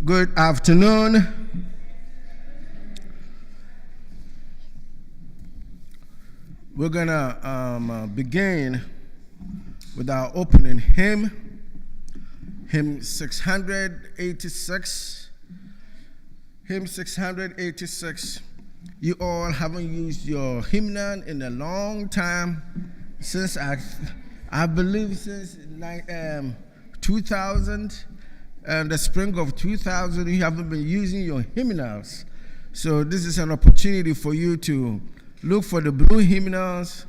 Good afternoon. We're going to begin with our opening hymn, hymn 686. Hymn 686. You all haven't used your hymnal in a long time, since I believe since 2000. The spring of 2000, you haven't been using your hymnals. So this is an opportunity for you to look for the blue hymnals.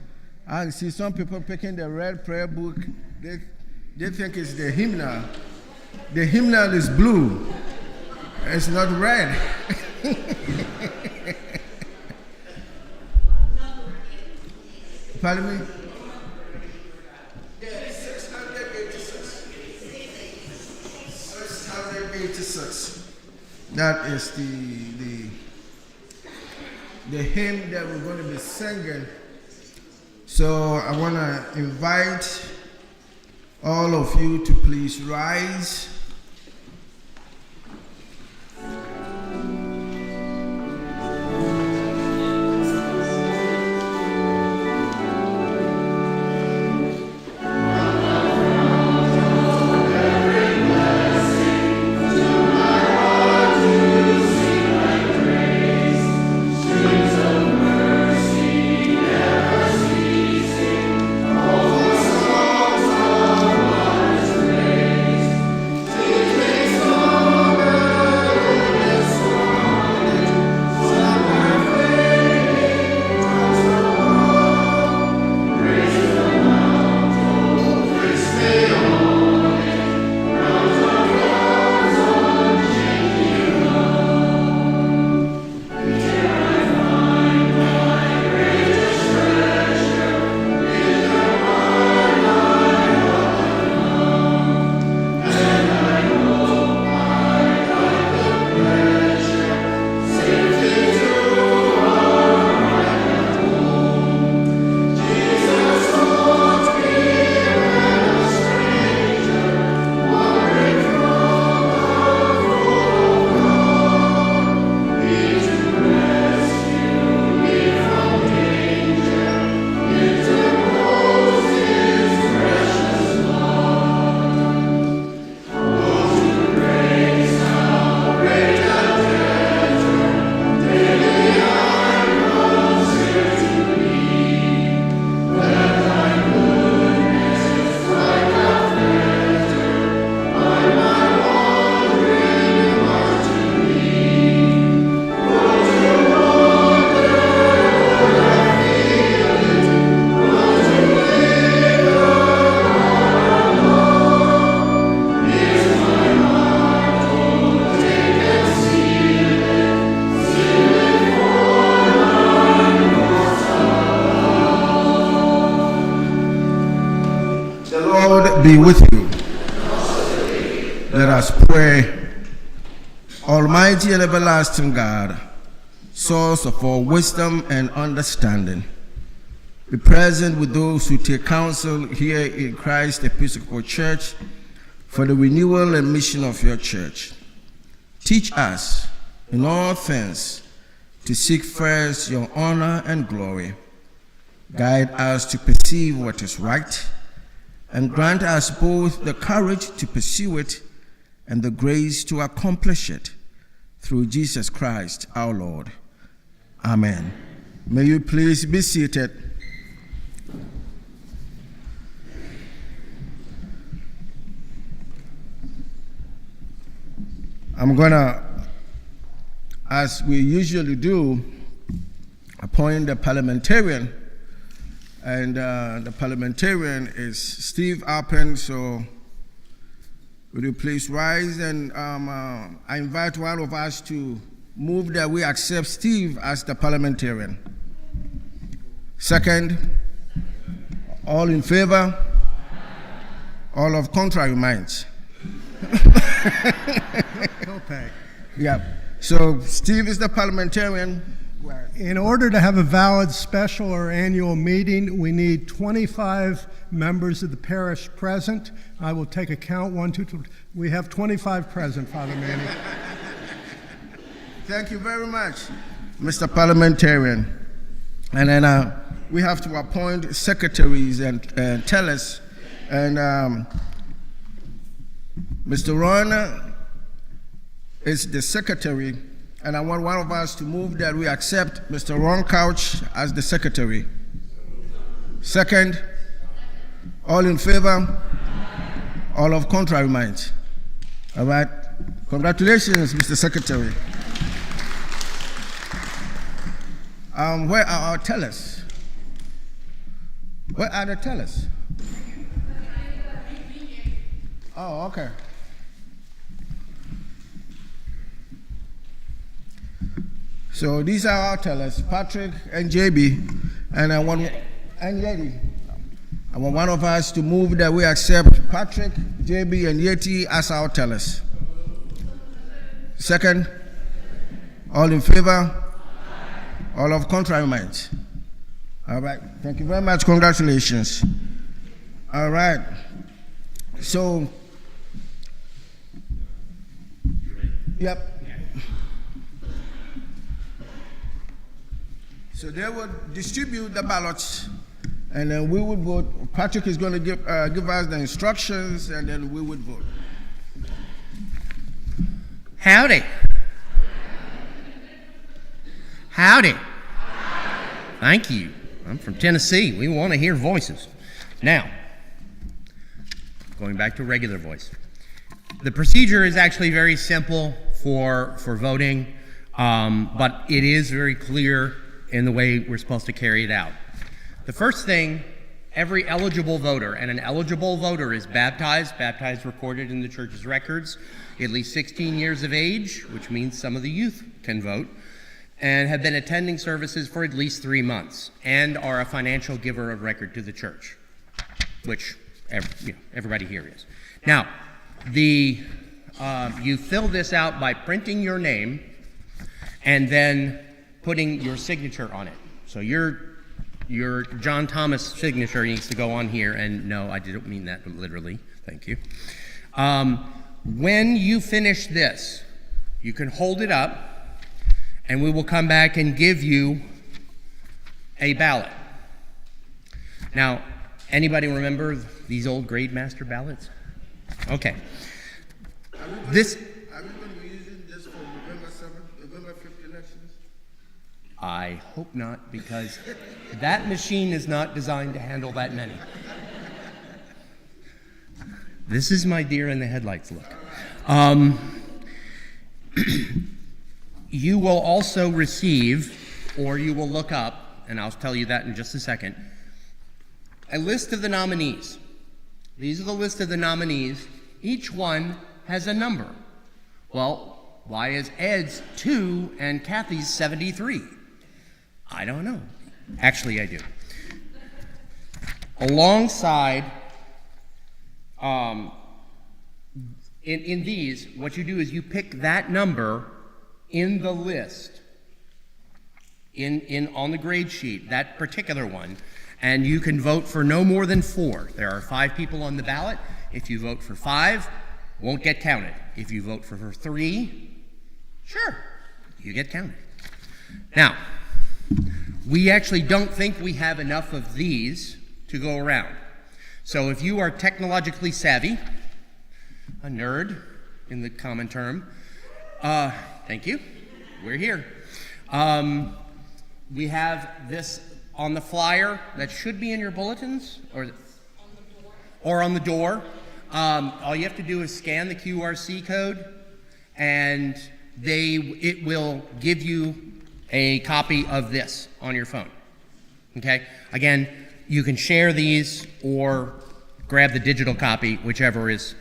I see some people picking the red prayer book. They think it's the hymnal. The hymnal is blue. It's not red. Pardon me? That is the hymn that we're going to be singing. So I want to invite all of you to please rise. Be with you. Let us pray. Almighty and everlasting God, source of all wisdom and understanding, be present with those who take counsel here in Christ Episcopal Church for the renewal and mission of your church. Teach us in all things to seek first your honor and glory. Guide us to perceive what is right, and grant us both the courage to pursue it and the grace to accomplish it, through Jesus Christ our Lord. Amen. May you please be seated. I'm gonna, as we usually do, appoint the parliamentarian. And the parliamentarian is Steve Alpen. So would you please rise? And I invite one of us to move that we accept Steve as the parliamentarian. Second, all in favor? All of contrary minds? Yeah. So Steve is the parliamentarian. In order to have a valid special or annual meeting, we need 25 members of the parish present. I will take a count. 1, 2, 3. We have 25 present, Father Manny. Thank you very much, Mr. Parliamentarian. And then we have to appoint secretaries and tellers. And Mr. Ron is the secretary. And I want one of us to move that we accept Mr. Ron Couch as the secretary. Second, all in favor? All of contrary minds? All right. Congratulations, Mr. Secretary. Where are our tellers? Where are the tellers? Oh, okay. So these are our tellers, Patrick and JB, and Yeti. I want one of us to move that we accept Patrick, JB, and Yeti as our tellers. Second, all in favor? All of contrary minds? All right, thank you very much, congratulations. All right, so, yep. So they will distribute the ballots, and then we would vote. Patrick is going to give us the instructions, and then we would vote. Howdy. Howdy. Thank you. I'm from Tennessee. We want to hear voices. Now, going back to regular voice. The procedure is actually very simple for voting, but it is very clear in the way we're supposed to carry it out. The first thing, every eligible voter, and an eligible voter is baptized recorded in the church's records, at least 16 years of age, which means some of the youth can vote, and have been attending services for at least 3 months, and are a financial giver of record to the church, which everybody here is. Now, you fill this out by printing your name and then putting your signature on it. So your John Thomas signature needs to go on here, and no, I didn't mean that literally, thank you. When you finish this, you can hold it up, and we will come back and give you a ballot. Now, anybody remember these old grade master ballots? Okay. Are we going to be using this for November 7th, November 5th elections? I hope not, because that machine is not designed to handle that many. This is my deer in the headlights look. You will also receive, or you will look up, and I'll tell you that in just a second, a list of the nominees. These are the list of the nominees. Each one has a number. Well, why is Ed's 2 and Kathy's 73? I don't know. Actually, I do. Alongside, in these, what you do is you pick that number in the list, on the grade sheet, that particular one, and you can vote for no more than 4. There are 5 people on the ballot. If you vote for 5, won't get counted. If you vote for 3, sure, you get counted. Now, we actually don't think we have enough of these to go around. So if you are technologically savvy, a nerd in the common term, thank you, we're here. We have this on the flyer that should be in your bulletins, or on the door. All you have to do is scan the QRC code, and it will give you a copy of this on your phone. Okay? Again, you can share these or grab the digital copy, whichever is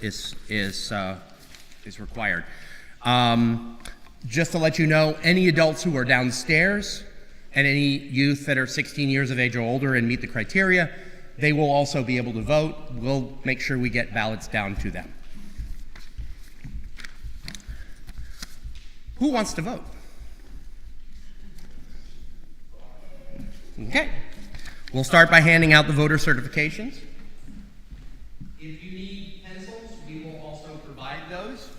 required. Just to let you know, any adults who are downstairs and any youth that are 16 years of age or older and meet the criteria, they will also be able to vote. We'll make sure we get ballots down to them. Who wants to vote? Okay. We'll start by handing out the voter certifications. If you need pencils, we will also provide those.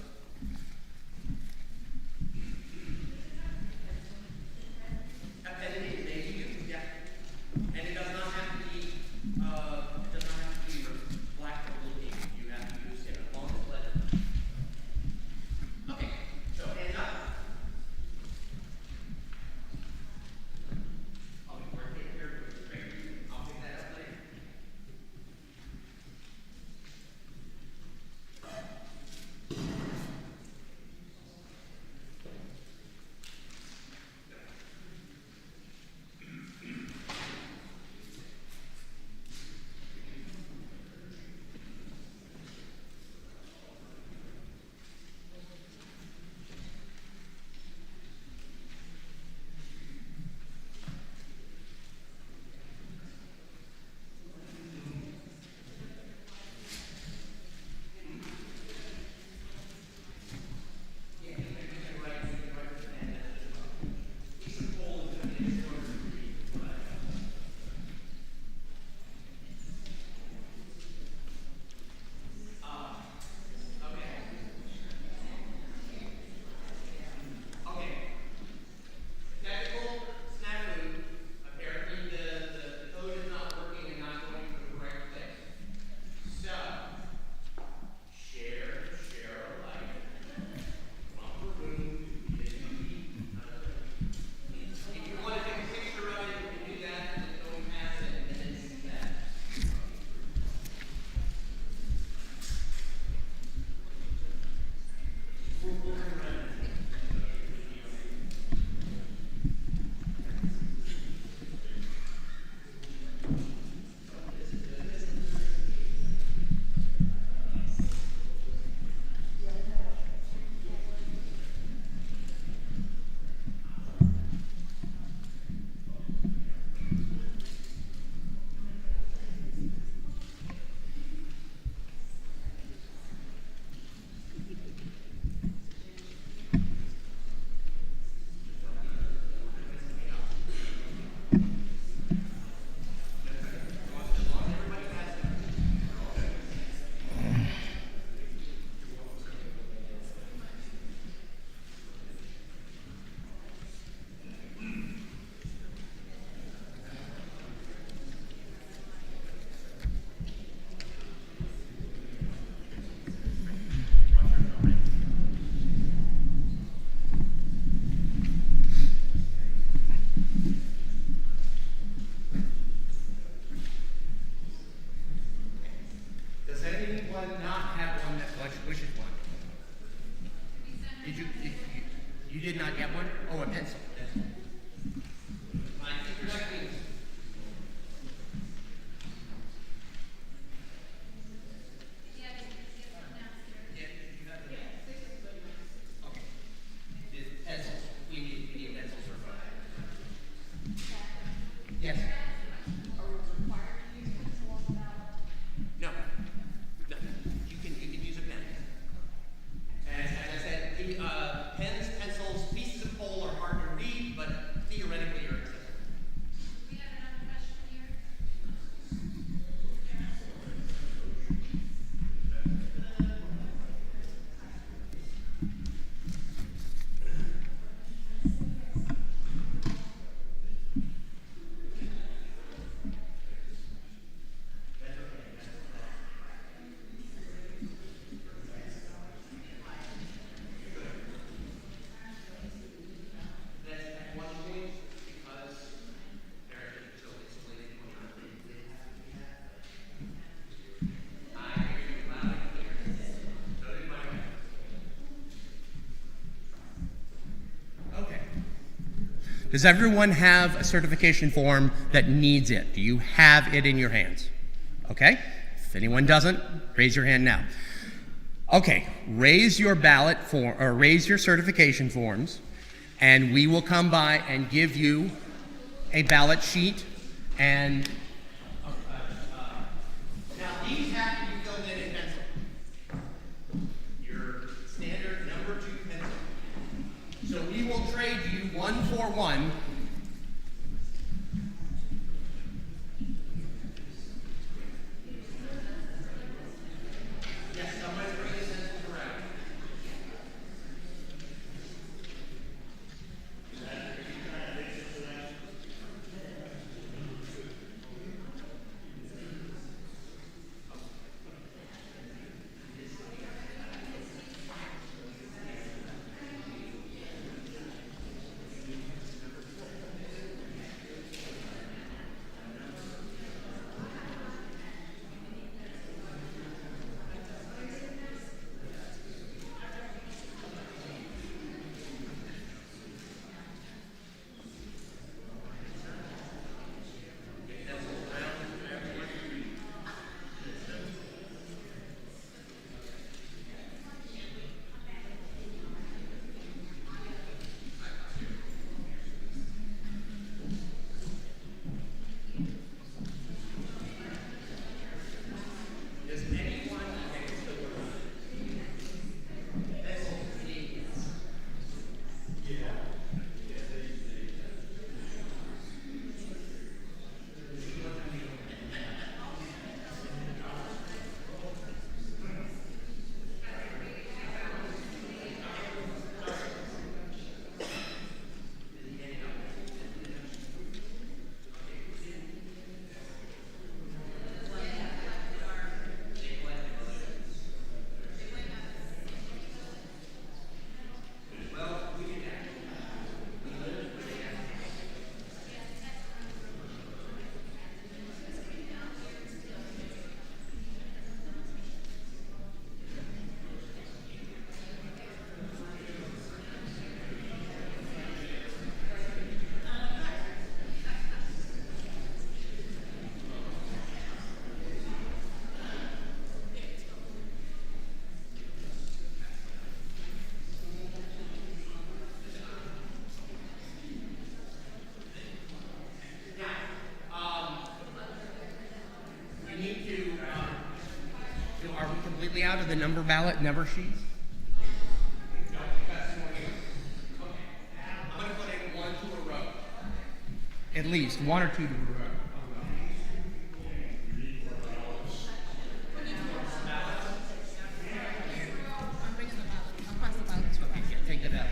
did not get one? Oh, a pencil. My introduction. Pencils. We need pencils for fun. Yes. No. No. You can use a pen. As I said, pens, pencils, pieces of coal are hard to read, but theoretically are accessible. We have another question here. That's one point because they're so insulated when you're I hear you loud and clear. So did my wife. Okay. Does everyone have a certification form that needs it? Do you have it in your hands? Okay. If anyone doesn't, raise your hand now. Okay, raise your ballot form or raise your certification forms, and we will come by and give you a ballot sheet. And now these have to be filled in pencil. Your standard number 2 pencil. So we will trade you 1 for 1. Yes, somebody bring the pencils around. Are we completely out of the number ballot number sheets? I'm going to put in 1 to a row. At least 1 or 2 to a row. I'm bringing the ballot. I'll pass the ballot to her. Take that out.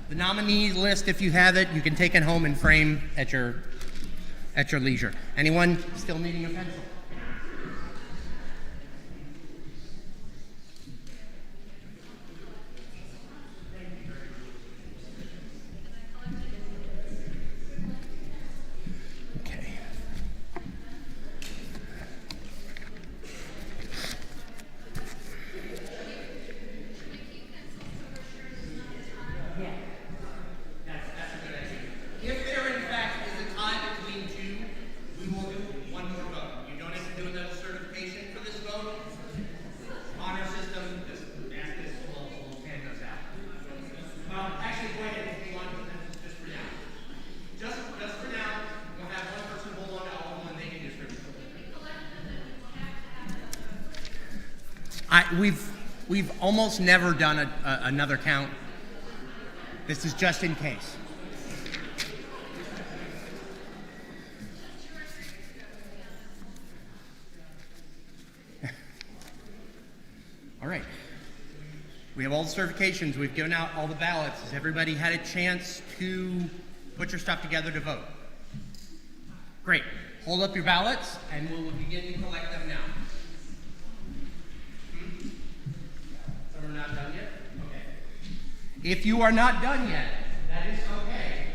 the nominee list, if you have it, you can take it home and frame at your leisure. Anyone still needing a pencil? Okay. If there in fact is a tie between two, we will do one more vote. You don't have to do another certification for this vote. Honor system, just ask this, we'll hand those out. Actually, go ahead and hang on to them just for now. Just for now, we'll have one person hold on to all of them and they can distribute them. We've almost never done another count. This is just in case. All right. We have all the certifications. We've given out all the ballots. Has everybody had a chance to put your stuff together to vote? Great. Hold up your ballots and we'll begin to collect them now. Some are not done yet? Okay. If you are not done yet, that is okay.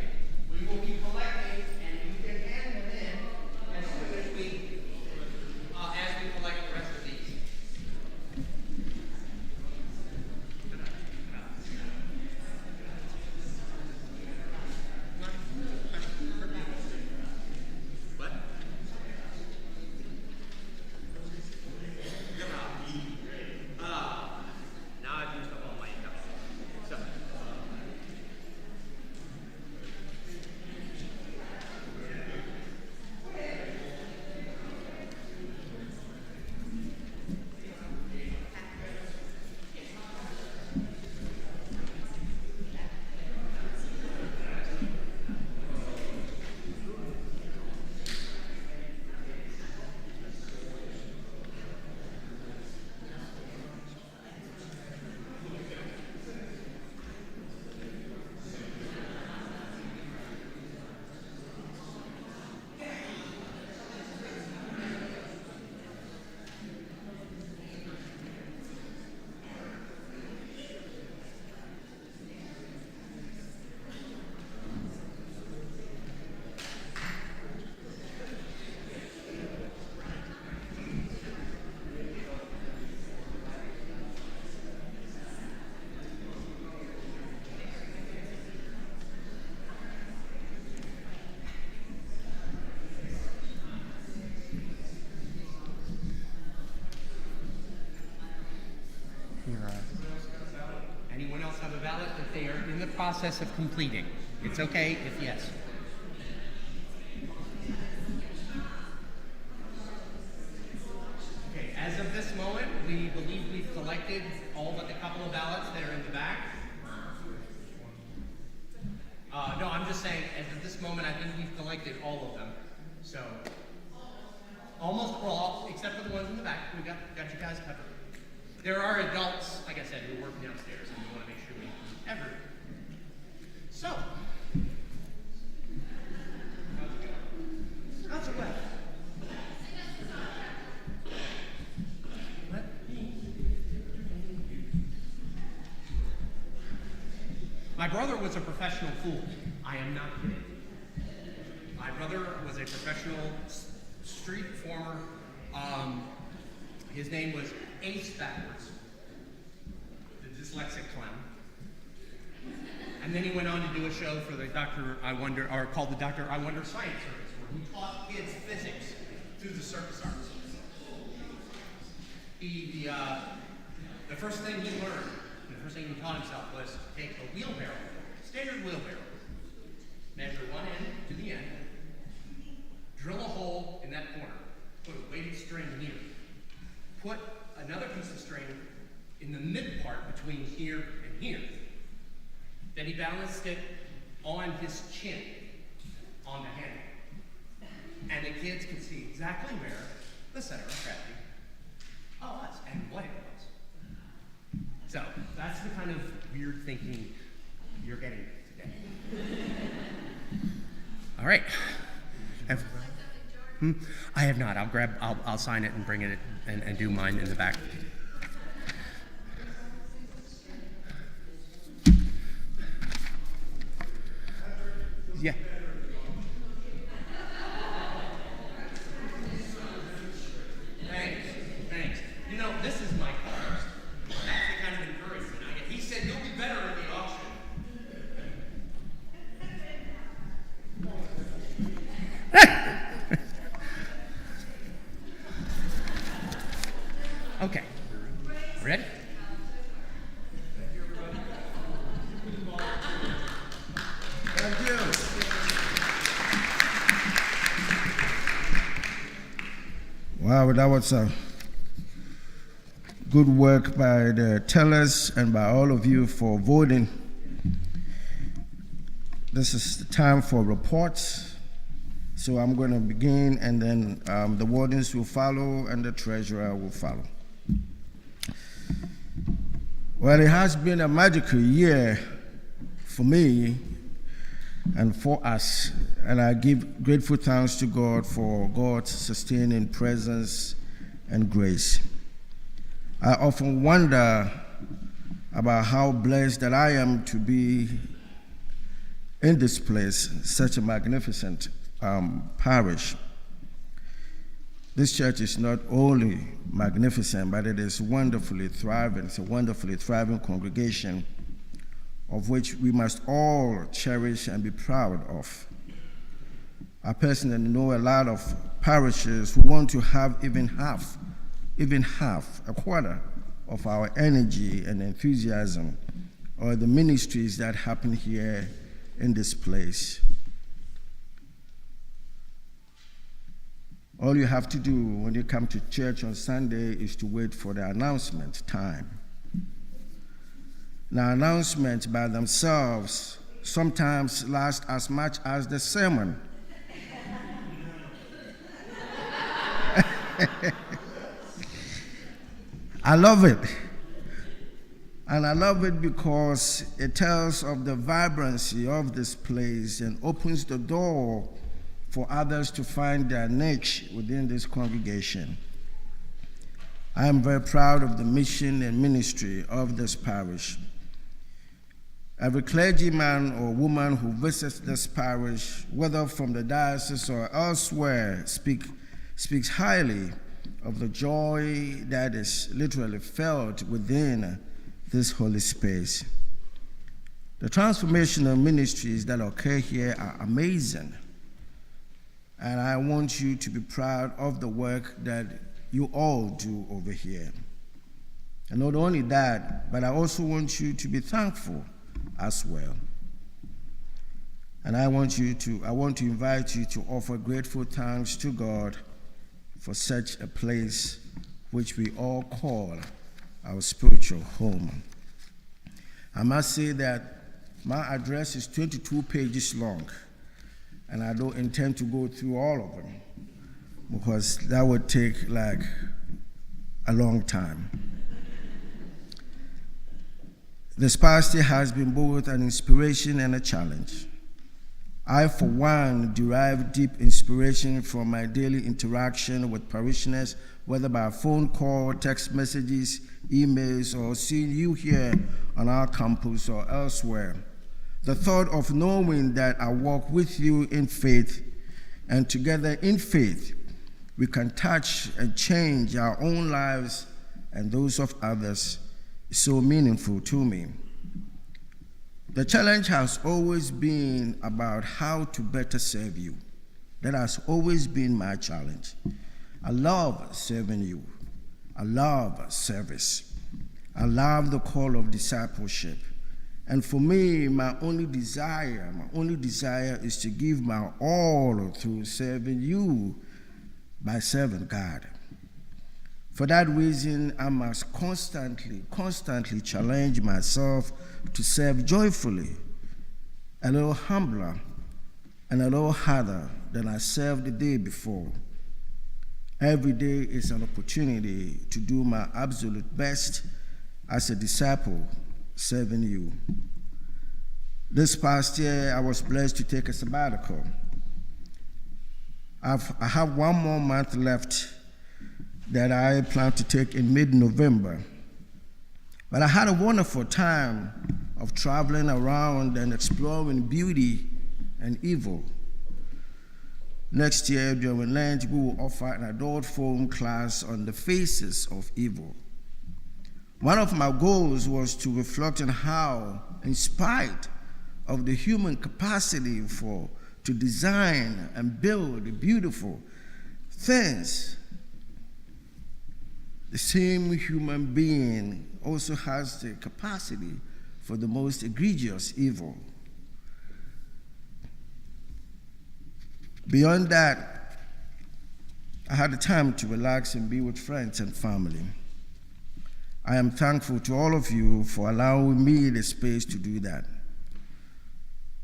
We will be collecting and you can hand them in as soon as we collect the rest of these. What? Now I've used up all my income. So. Anyone else have a ballot that they are in the process of completing? It's okay if yes. Okay, as of this moment, we believe we've collected all but a couple of ballots that are in the back. No, I'm just saying, as of this moment, I think we've collected all of them. So, almost all, except for the ones in the back, we got you guys covered. There are adults, like I said, who work downstairs, and we want to make sure we include everyone. So, how's it going? My brother was a professional fool. I am not kidding. My brother was a professional street performer. His name was Ace Backwards, the dyslexic clown. And then he went on to do a show for the Dr. I Wonder, or called the Dr. I Wonder Science Circus, where he taught kids physics through the circus arts. The first thing he learned, the first thing he taught himself was to take a wheelbarrow, standard wheelbarrow, measure one end to the end, drill a hole in that corner, put a weighted string here, put another piece of string in the mid part between here and here. Then he balanced it on his chin, on the handle. And the kids could see exactly where the center of gravity was and what it was. So that's the kind of weird thinking You're getting it today. All right. I have not. I'll sign it and bring it and do mine in the back. Yeah. Thanks. You know, this is my car. That's the kind of encouragement I get. He said you'll be better at the auction. Okay. Ready? Thank you. Wow, that was a good work by the tellers and by all of you for voting. This is the time for reports. So I'm going to begin, and then the wardens will follow, and the treasurer will follow. Well, it has been a magical year for me and for us, and I give grateful thanks to God for God's sustaining presence and grace. I often wonder about how blessed that I am to be in this place, such a magnificent parish. This church is not only magnificent, but it is wonderfully thriving. It's a wonderfully thriving congregation of which we must all cherish and be proud of. I personally know a lot of parishes who want to have even half, a quarter of our energy and enthusiasm, or the ministries that happen here in this place. All you have to do when you come to church on Sunday is to wait for the announcement time. Now, announcements by themselves sometimes last as much as the sermon. I love it. And I love it because it tells of the vibrancy of this place and opens the door for others to find their niche within this congregation. I am very proud of the mission and ministry of this parish. Every clergyman or woman who visits this parish, whether from the diocese or elsewhere, speaks highly of the joy that is literally felt within this holy space. The transformational ministries that occur here are amazing. And I want you to be proud of the work that you all do over here. And not only that, but I also want you to be thankful as well. And I want to invite you to offer grateful thanks to God for such a place which we all call our spiritual home. I must say that my address is 22 pages long, and I don't intend to go through all of them because that would take like a long time. This past year has been both an inspiration and a challenge. I, for one, derive deep inspiration from my daily interaction with parishioners, whether by phone call, text messages, emails, or seeing you here on our campus or elsewhere. The thought of knowing that I walk with you in faith, and together in faith, we can touch and change our own lives and those of others is so meaningful to me. The challenge has always been about how to better serve you. That has always been my challenge. I love serving you. I love service. I love the call of discipleship. And for me, my only desire is to give my all through serving you by serving God. For that reason, I must constantly challenge myself to serve joyfully, a little humbler and a little harder than I served the day before. Every day is an opportunity to do my absolute best as a disciple serving you. This past year, I was blessed to take a sabbatical. I have 1 more month left that I plan to take in mid-November. But I had a wonderful time of traveling around and exploring beauty and evil. Next year, during Lent, we will offer an adult forum class on the faces of evil. One of my goals was to reflect on how, in spite of the human capacity to design and build beautiful things, the same human being also has the capacity for the most egregious evil. Beyond that, I had the time to relax and be with friends and family. I am thankful to all of you for allowing me the space to do that.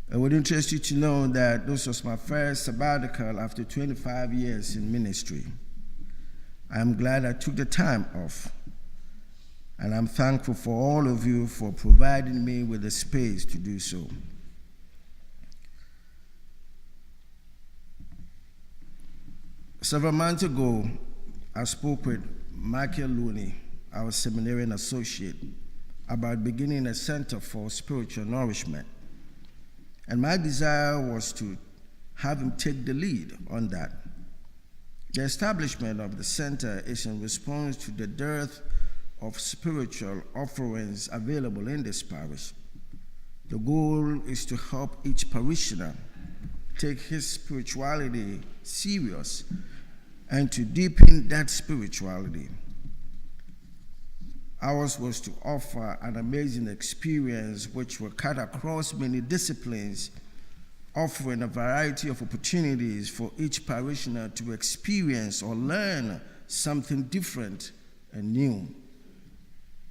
It would interest you to know that this was my first sabbatical after 25 years in ministry. I am glad I took the time off, and I'm thankful for all of you for providing me with the space to do so. Several months ago, I spoke with Michael Looney, our seminarian associate, about beginning a center for spiritual nourishment. And my desire was to have him take the lead on that. The establishment of the center is in response to the dearth of spiritual offerings available in this parish. The goal is to help each parishioner take his spirituality serious and to deepen that spirituality. Ours was to offer an amazing experience which will cut across many disciplines, offering a variety of opportunities for each parishioner to experience or learn something different and new.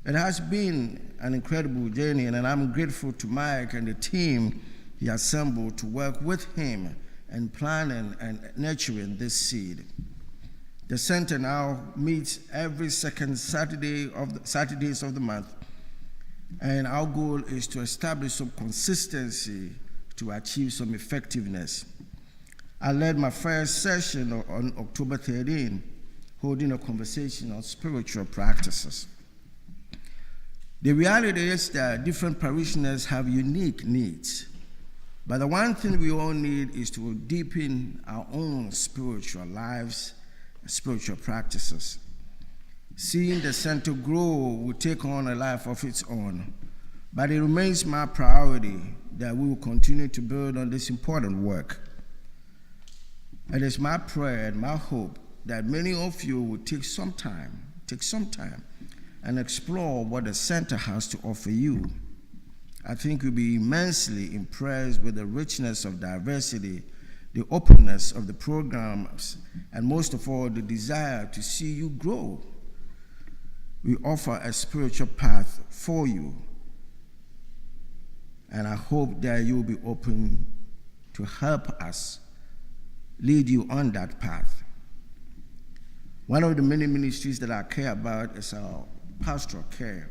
It has been an incredible journey, and I'm grateful to Mike and the team he assembled to work with him in planning and nurturing this seed. The center now meets every second Saturdays of the month, and our goal is to establish some consistency to achieve some effectiveness. I led my first session on October 13, holding a conversation on spiritual practices. The reality is that different parishioners have unique needs, but the one thing we all need is to deepen our own spiritual lives, spiritual practices. Seeing the center grow will take on a life of its own, but it remains my priority that we will continue to build on this important work. It is my prayer and my hope that many of you will take some time and explore what the center has to offer you. I think you'll be immensely impressed with the richness of diversity, the openness of the programs, and most of all, the desire to see you grow. We offer a spiritual path for you, and I hope that you will be open to help us lead you on that path. One of the many ministries that I care about is our pastoral care.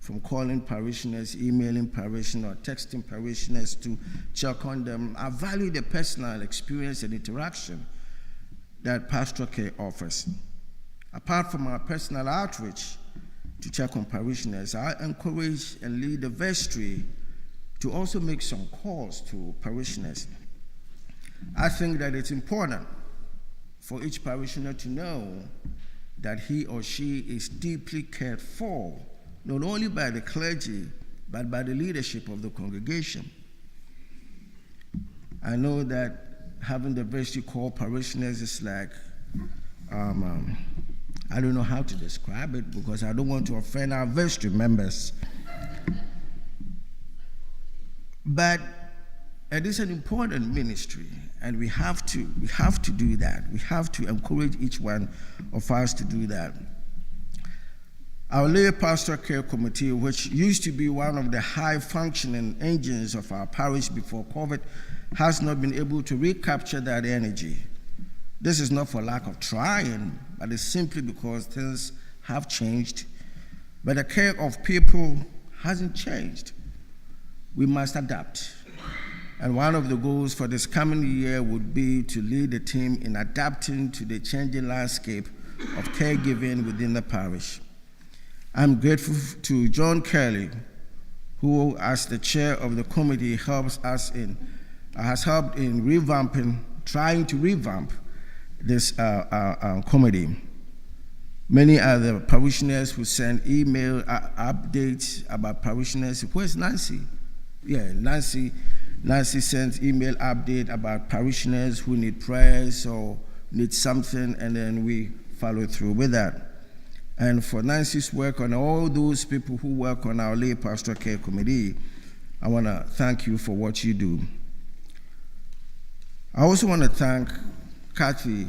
From calling parishioners, emailing parishioners, or texting parishioners to check on them, I value the personal experience and interaction that pastoral care offers. Apart from our personal outreach to check on parishioners, I encourage and lead the vestry to also make some calls to parishioners. I think that it's important for each parishioner to know that he or she is deeply cared for, not only by the clergy, but by the leadership of the congregation. I know that having the vestry call parishioners is like, I don't know how to describe it because I don't want to offend our vestry members. But it is an important ministry, and we have to do that. We have to encourage each one of us to do that. Our lay pastoral care committee, which used to be one of the high-functioning engines of our parish before COVID, has not been able to recapture that energy. This is not for lack of trying, but it's simply because things have changed. But the care of people hasn't changed. we must adapt. And one of the goals for this coming year would be to lead the team in adapting to the changing landscape of caregiving within the parish. I'm grateful to John Kelly, who, as the chair of the committee, has helped in trying to revamp this committee. Many other parishioners who send email updates about parishioners. Where's Nancy? Yeah, Nancy sends email update about parishioners who need prayers or need something, and then we follow through with that. And for Nancy's work on all those people who work on our lay pastoral care committee, I want to thank you for what you do. I also want to thank Kathy,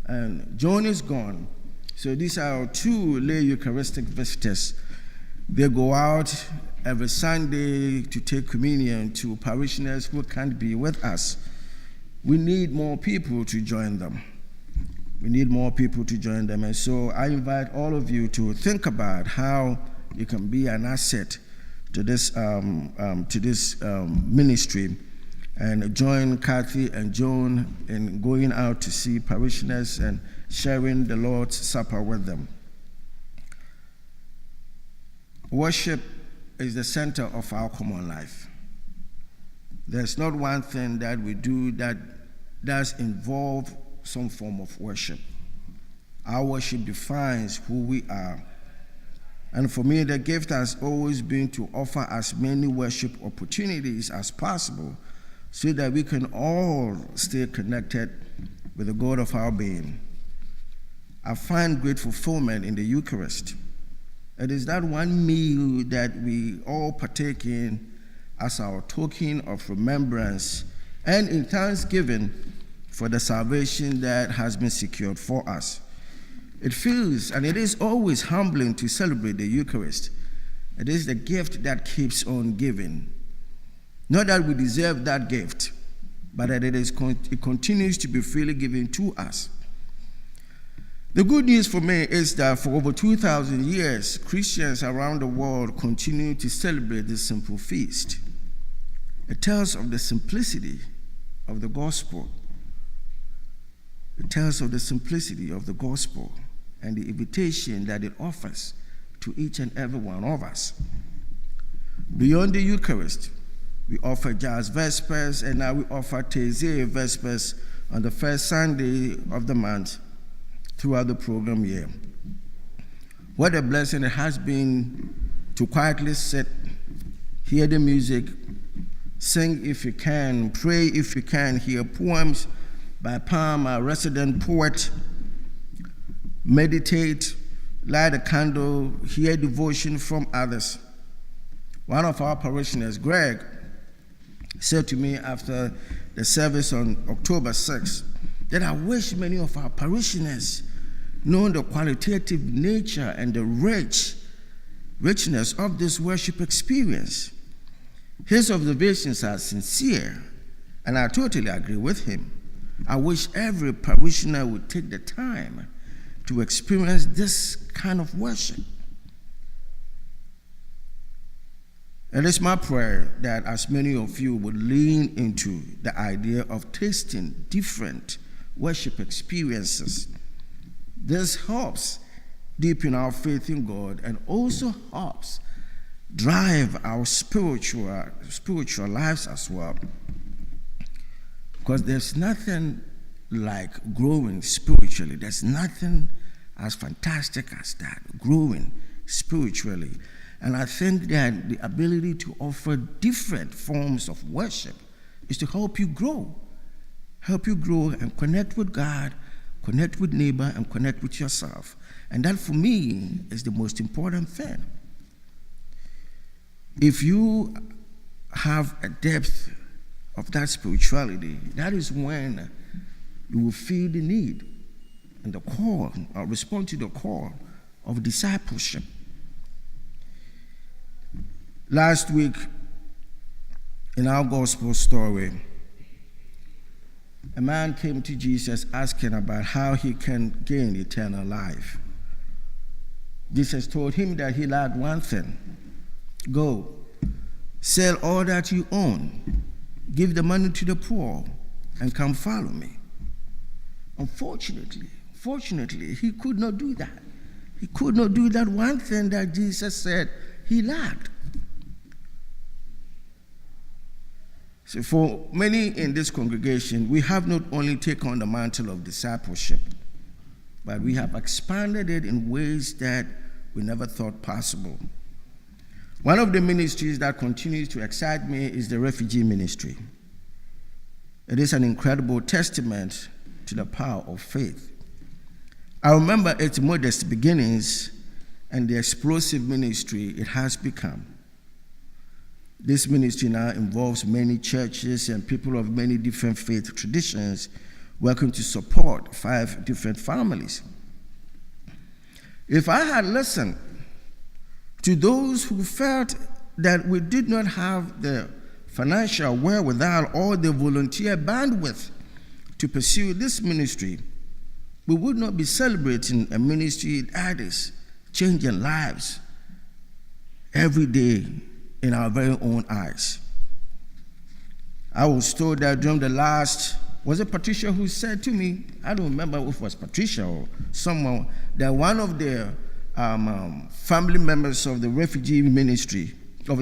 and Joan is gone. So these are our two lay Eucharistic visitors. They go out every Sunday to take communion to parishioners who can't be with us. We need more people to join them. And so I invite all of you to think about how you can be an asset to this ministry, and join Kathy and Joan in going out to see parishioners and sharing the Lord's Supper with them. Worship is the center of our common life. There's not one thing that we do that does involve some form of worship. Our worship defines who we are. And for me, the gift has always been to offer as many worship opportunities as possible so that we can all stay connected with the God of our being. I find great fulfillment in the Eucharist. It is that one meal that we all partake in as our token of remembrance and in thanksgiving for the salvation that has been secured for us. It feels, and it is always humbling to celebrate the Eucharist. It is the gift that keeps on giving. Not that we deserve that gift, but that it continues to be freely given to us. The good news for me is that for over 2,000 years, Christians around the world continue to celebrate this simple feast. It tells of the simplicity of the gospel. It tells of the simplicity of the gospel and the invitation that it offers to each and every one of us. Beyond the Eucharist, we offer Jazz Vespers, and now we offer Taizé Vespers on the first Sunday of the month throughout the program year. What a blessing it has been to quietly sit, hear the music, sing if you can, pray if you can, hear poems by Palm, our resident poet, meditate, light a candle, hear devotion from others. One of our parishioners, Greg, said to me after the service on October 6th that I wish many of our parishioners know the qualitative nature and the richness of this worship experience. His observations are sincere, and I totally agree with him. I wish every parishioner would take the time to experience this kind of worship. It is my prayer that as many of you would lean into the idea of tasting different worship experiences. This helps deepen our faith in God and also helps drive our spiritual lives as well. Because there's nothing like growing spiritually. There's nothing as fantastic as that, growing spiritually. And I think that the ability to offer different forms of worship is to help you grow and connect with God, connect with neighbor, and connect with yourself. And that, for me, is the most important thing. If you have a depth of that spirituality, that is when you will feel the need and the call, or respond to the call of discipleship. Last week, in our gospel story, a man came to Jesus asking about how he can gain eternal life. Jesus told him that he lacked one thing. Go, Sell all that you own, give the money to the poor, and come follow me. Fortunately, he could not do that. He could not do that one thing that Jesus said he lacked. So for many in this congregation, we have not only taken on the mantle of discipleship, but we have expanded it in ways that we never thought possible. One of the ministries that continues to excite me is the refugee ministry. It is an incredible testament to the power of faith. I remember its modest beginnings and the explosive ministry it has become. This ministry now involves many churches and people of many different faith traditions working to support 5 different families. If I had listened to those who felt that we did not have the financial wherewithal or the volunteer bandwidth to pursue this ministry, we would not be celebrating a ministry that is changing lives every day in our very own eyes. I was told that during the last, was it Patricia who said to me, I don't remember if it was Patricia or someone, that one of the family members of the refugee ministry, one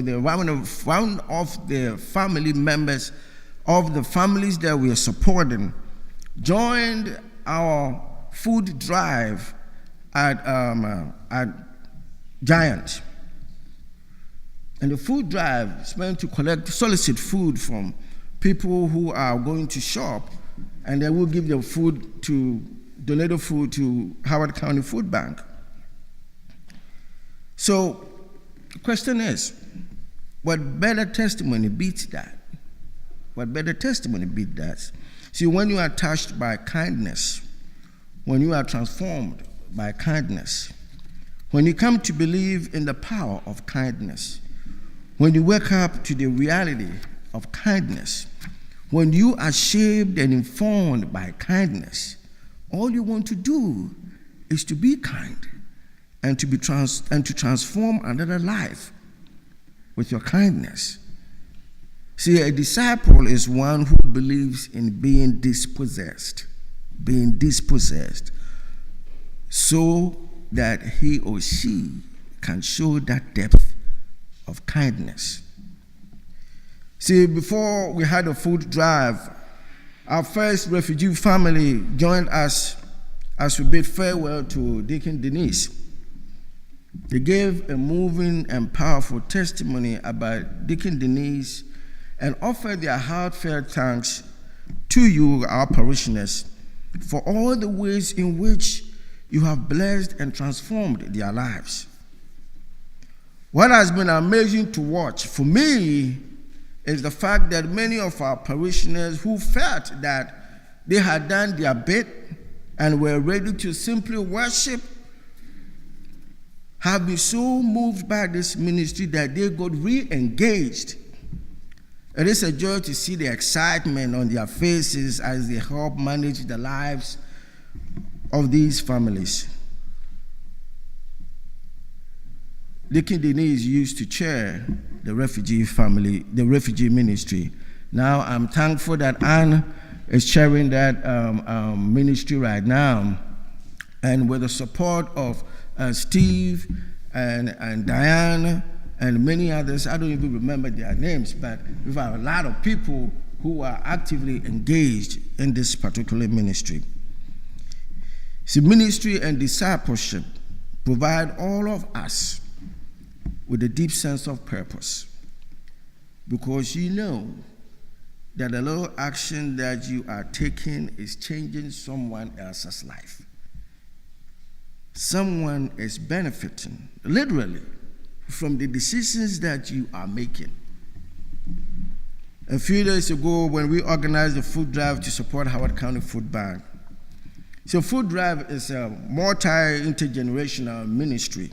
of the family members of the families that we are supporting, joined our food drive at Giant. And the food drive is meant to solicit food from people who are going to shop, and they will give their donated food to Howard County Food Bank. So the question is, what better testimony beats that? What better testimony beats that? See, when you are touched by kindness, when you are transformed by kindness, when you come to believe in the power of kindness, when you wake up to the reality of kindness, when you are shaped and informed by kindness, all you want to do is to be kind and to transform another life with your kindness. See, a disciple is one who believes in being dispossessed, so that he or she can show that depth of kindness. See, before we had a food drive, our first refugee family joined us as we bid farewell to Deacon Denise. They gave a moving and powerful testimony about Deacon Denise and offered their heartfelt thanks to you, our parishioners, for all the ways in which you have blessed and transformed their lives. What has been amazing to watch for me is the fact that many of our parishioners who felt that they had done their bit and were ready to simply worship have been so moved by this ministry that they got re-engaged. It is a joy to see the excitement on their faces as they help manage the lives of these families. Deacon Denise used to chair the refugee ministry. Now I'm thankful that Anne is chairing that ministry right now. And with the support of Steve and Diane and many others, I don't even remember their names, but we've had a lot of people who are actively engaged in this particular ministry. See, ministry and discipleship provide all of us with a deep sense of purpose, because you know that a little action that you are taking is changing someone else's life. Someone is benefiting, literally, from the decisions that you are making. A few days ago, when we organized the food drive to support Howard County Food Bank, so food drive is a multi-intergenerational ministry.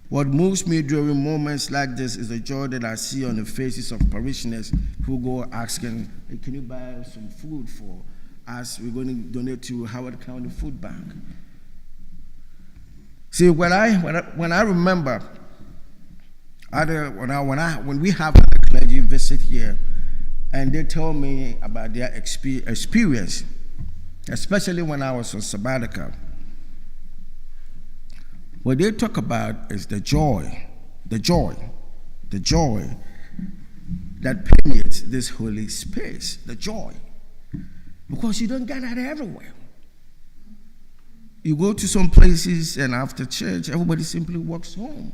What moves me during moments like this is the joy that I see on the faces of parishioners who go asking, hey, can you buy some food for us? We're going to donate to Howard County Food Bank. See, when I remember When we have other clergy visit here, and they tell me about their experience, especially when I was on sabbatical, what they talk about is the joy that permeates this holy space, the joy, because you don't get that everywhere. You go to some places and after church, everybody simply walks home.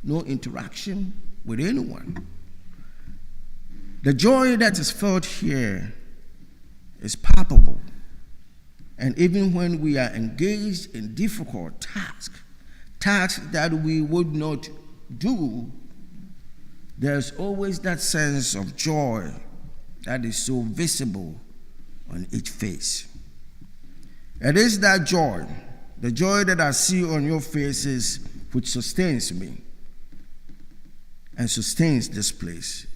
No interaction with anyone. The joy that is felt here is palpable. And even when we are engaged in difficult tasks that we would not do, there's always that sense of joy that is so visible on each face. It is that joy, the joy that I see on your faces, which sustains me and sustains this place.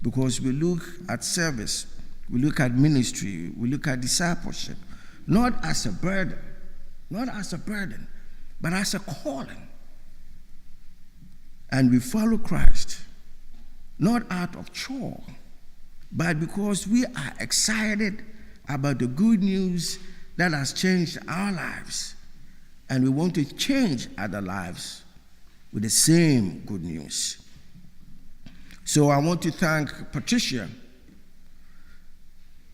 Because we look at service, we look at ministry, we look at discipleship, not as a burden, but as a calling. And we follow Christ, not out of chore, but because we are excited about the good news that has changed our lives, and we want to change other lives with the same good news. So I want to thank Patricia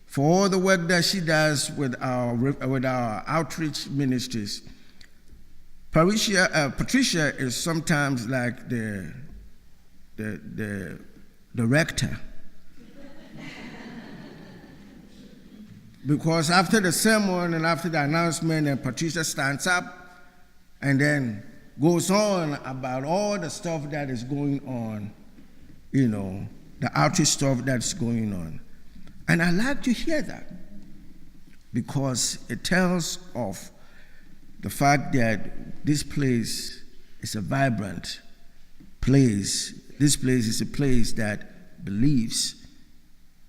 for all the work that she does with our outreach ministries. Patricia is sometimes like the rector. Because after the sermon and after the announcement, and Patricia stands up and then goes on about all the stuff that is going on, the outreach stuff that's going on. And I like to hear that because it tells of the fact that this place is a vibrant place. This place is a place that believes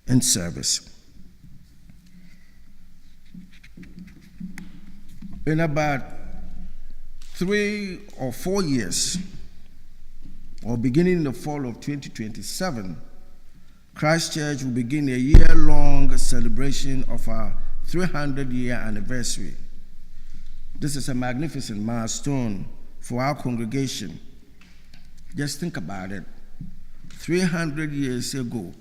in service. In about 3 or 4 years, or beginning in the fall of 2027, Christ Church will begin a year-long celebration of our 300-year anniversary. This is a magnificent milestone for our congregation. Just think about it. 300 years ago,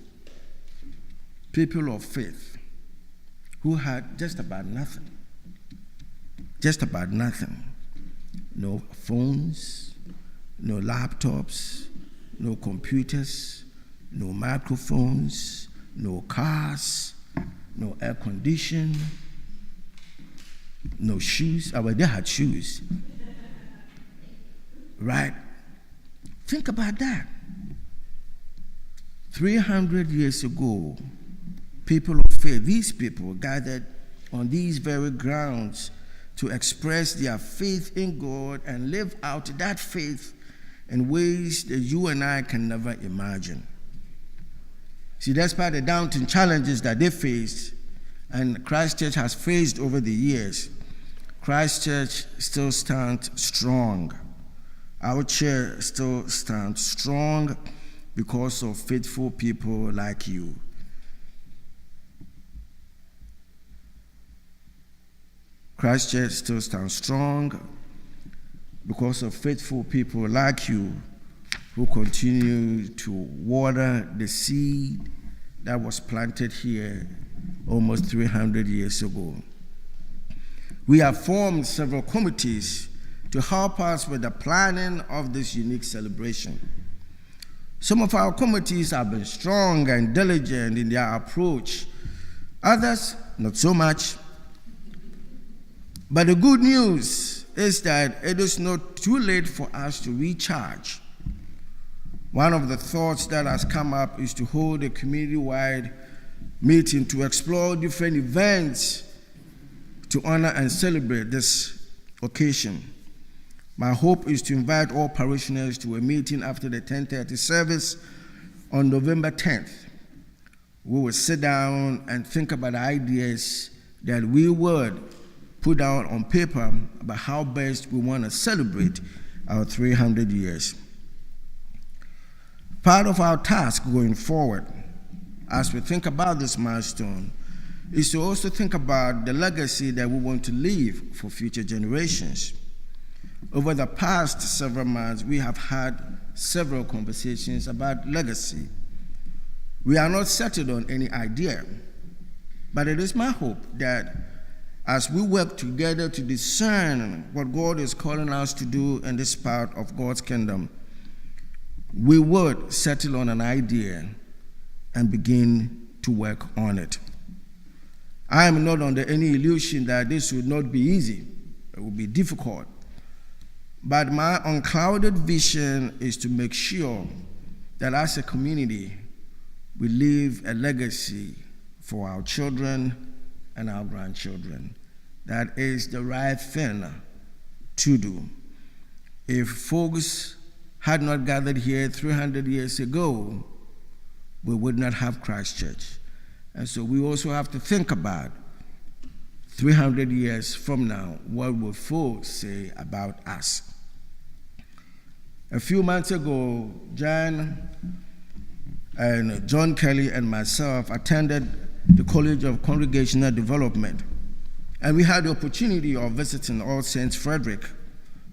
people of faith who had just about nothing, no phones, no laptops, no computers, no microphones, no cars, no air condition, no shoes. Well, they had shoes. Right? Think about that. 300 years ago, people of faith, these people gathered on these very grounds to express their faith in God and live out that faith in ways that you and I can never imagine. See, despite the daunting challenges that they faced, and Christ Church has faced over the years, Christ Church still stands strong. Our church still stands strong because of faithful people like you. Christ Church still stands strong because of faithful people like you who continue to water the seed that was planted here almost 300 years ago. We have formed several committees to help us with the planning of this unique celebration. Some of our committees have been strong and diligent in their approach, others not so much. But the good news is that it is not too late for us to recharge. One of the thoughts that has come up is to hold a community-wide meeting to explore different events to honor and celebrate this occasion. My hope is to invite all parishioners to a meeting after the 10:30 service on November 10th. We will sit down and think about ideas that we would put down on paper about how best we want to celebrate our 300 years. Part of our task going forward, as we think about this milestone, is to also think about the legacy that we want to leave for future generations. Over the past several months, we have had several conversations about legacy. We are not settled on any idea, but it is my hope that as we work together to discern what God is calling us to do in this part of God's kingdom, we would settle on an idea and begin to work on it. I am not under any illusion that this would not be easy. It will be difficult. But my unclouded vision is to make sure that as a community, we leave a legacy for our children and our grandchildren. That is the right thing to do. If folks had not gathered here 300 years ago, we would not have Christ Church. And so we also have to think about 300 years from now, what will folks say about us? A few months ago, John Kelly and myself attended the College of Congregational Development, and we had the opportunity of visiting All Saints Frederick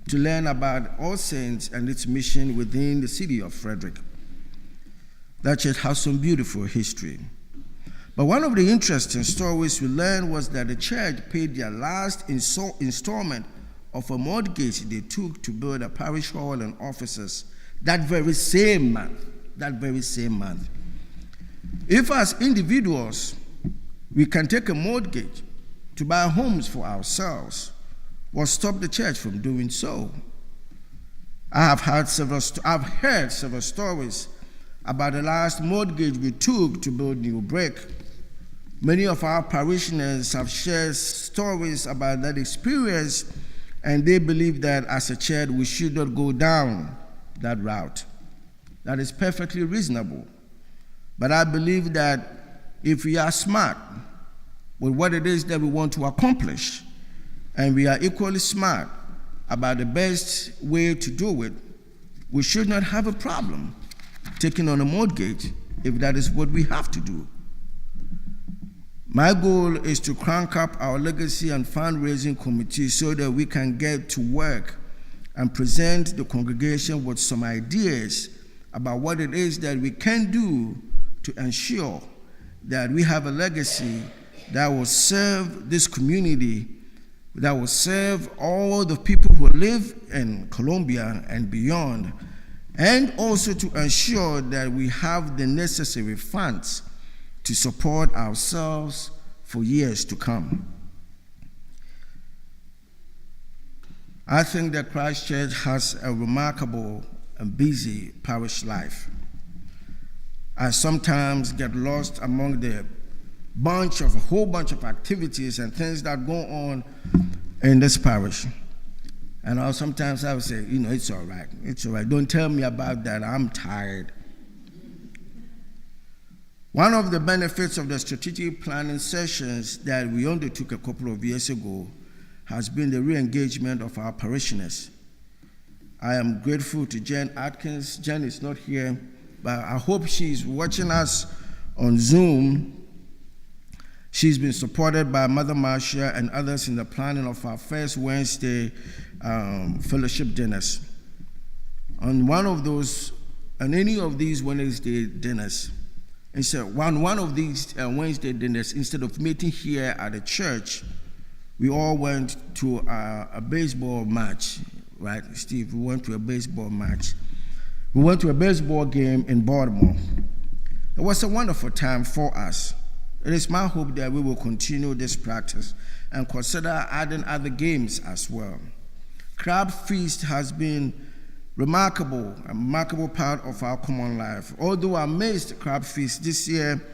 to learn about All Saints and its mission within the city of Frederick. That church has some beautiful history. But one of the interesting stories we learned was that the church paid their last installment of a mortgage they took to build a parish hall and offices that very same month. If as individuals we can take a mortgage to buy homes for ourselves, what stopped the church from doing so? I've heard several stories about the last mortgage we took to build New Brick. Many of our parishioners have shared stories about that experience, and they believe that as a church we should not go down that route. That is perfectly reasonable. But I believe that if we are smart with what it is that we want to accomplish, and we are equally smart about the best way to do it, we should not have a problem taking on a mortgage if that is what we have to do. My goal is to crank up our legacy and fundraising committee so that we can get to work and present the congregation with some ideas about what it is that we can do to ensure that we have a legacy that will serve this community, that will serve all the people who live in Colombia and beyond, and also to ensure that we have the necessary funds to support ourselves for years to come. I think that Christ Church has a remarkable and busy parish life. I sometimes get lost among the whole bunch of activities and things that go on in this parish. And sometimes I would say, it's all right. Don't tell me about that. I'm tired. One of the benefits of the strategic planning sessions that we undertook a couple of years ago has been the re-engagement of our parishioners. I am grateful to Jen Atkins. Jen is not here, but I hope she's watching us on Zoom. She's been supported by Mother Marcia and others in the planning of our first Wednesday fellowship dinners. On any of these Wednesday dinners, one of these Wednesday dinners, instead of meeting here at the church, we all went to a baseball match, right, Steve? We went to a baseball match. We went to a baseball game in Baltimore. It was a wonderful time for us. It is my hope that we will continue this practice and consider adding other games as well. Crab Feast has been a remarkable part of our common life. Although I missed Crab Feast this year,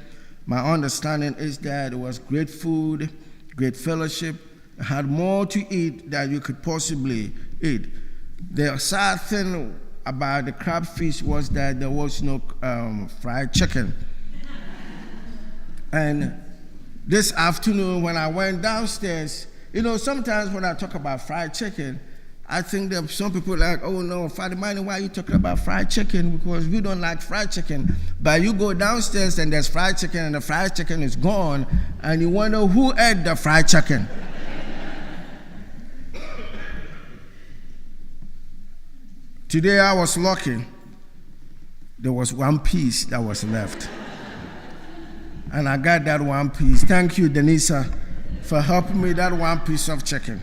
my understanding is that it was great food, great fellowship. It had more to eat than you could possibly eat. The sad thing about the Crab Feast was that there was no fried chicken. And this afternoon when I went downstairs, sometimes when I talk about fried chicken, I think that some people are like, oh no, Father Manny, why are you talking about fried chicken? Because we don't like fried chicken. But you go downstairs and there's fried chicken and the fried chicken is gone, and you wonder who ate the fried chicken. Today I was lucky. There was one piece that was left. And I got that one piece. Thank you, Denisa, for helping me that one piece of chicken.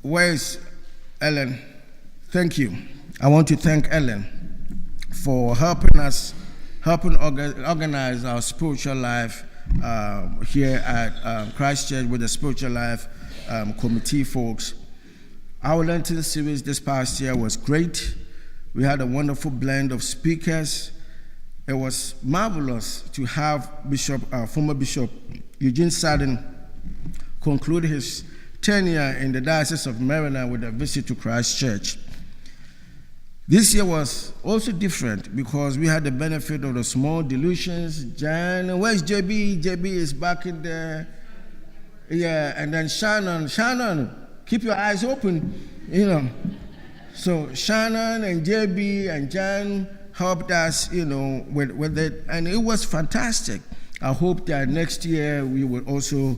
Where's Ellen? Thank you. I want to thank Ellen for helping us, organize our spiritual life here at Christ Church with the Spiritual Life Committee folks. Our Lenten series this past year was great. We had a wonderful blend of speakers. It was marvelous to have former Bishop Eugene Sadin conclude his tenure in the Diocese of Maryland with a visit to Christ Church. This year was also different because we had the benefit of the small dilutions. Jan, where's JB? JB is back in there. Yeah, and then Shannon, keep your eyes open, So Shannon and JB and Jan helped us, with it, and it was fantastic. I hope that next year we will also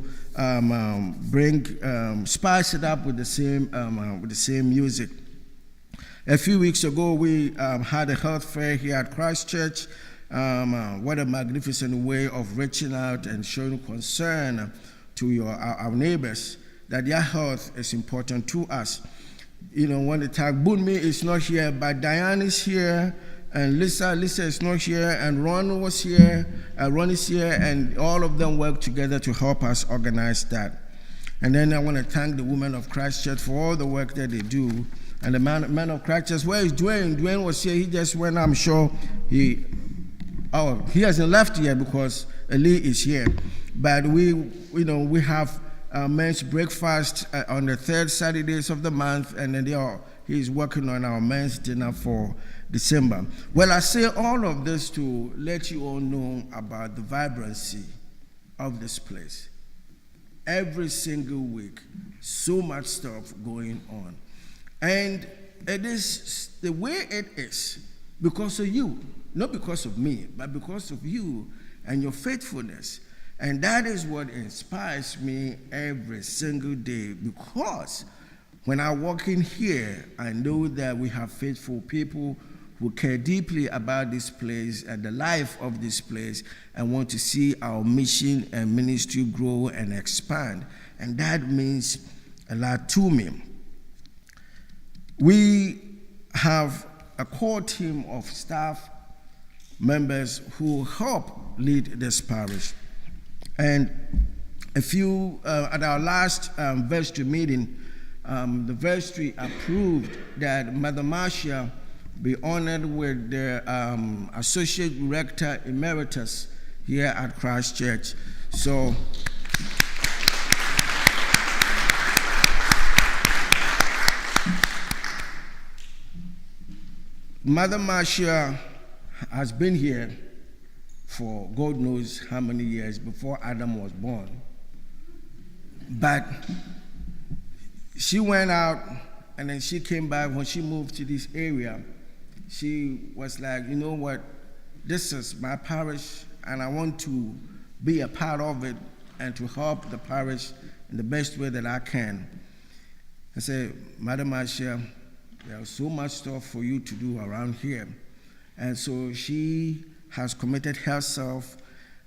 spice it up with the same music. A few weeks ago, we had a health fair here at Christ Church. What a magnificent way of reaching out and showing concern to our neighbors that their health is important to us. When the tag Bunmi is not here, but Diane is here, and Lisa is not here, and Ron was here, Ron is here, and all of them work together to help us organize that. And then I want to thank the women of Christ Church for all the work that they do. And the man of Christ Church, where is Dwayne? Dwayne was here, he just went, I'm sure he hasn't left yet because Eli is here. But we have men's breakfast on the third Saturdays of the month, and then he's working on our men's dinner for December. Well, I say all of this to let you all know about the vibrancy of this place. Every single week, so much stuff going on. And it is the way it is because of you, not because of me, but because of you and your faithfulness. And that is what inspires me every single day, because when I walk in here, I know that we have faithful people who care deeply about this place and the life of this place and want to see our mission and ministry grow and expand. And that means a lot to me. We have a core team of staff members who help lead this parish. And at our last vestry meeting, the vestry approved that Mother Marcia be honored with the Associate Rector Emeritus here at Christ Church. So, Mother Marcia has been here for God knows how many years before Adam was born. But she went out and then she came back. When she moved to this area, she was like, you know what, this is my parish and I want to be a part of it and to help the parish in the best way that I can. I said, Madam Marcia, there's so much stuff for you to do around here. And so she has committed herself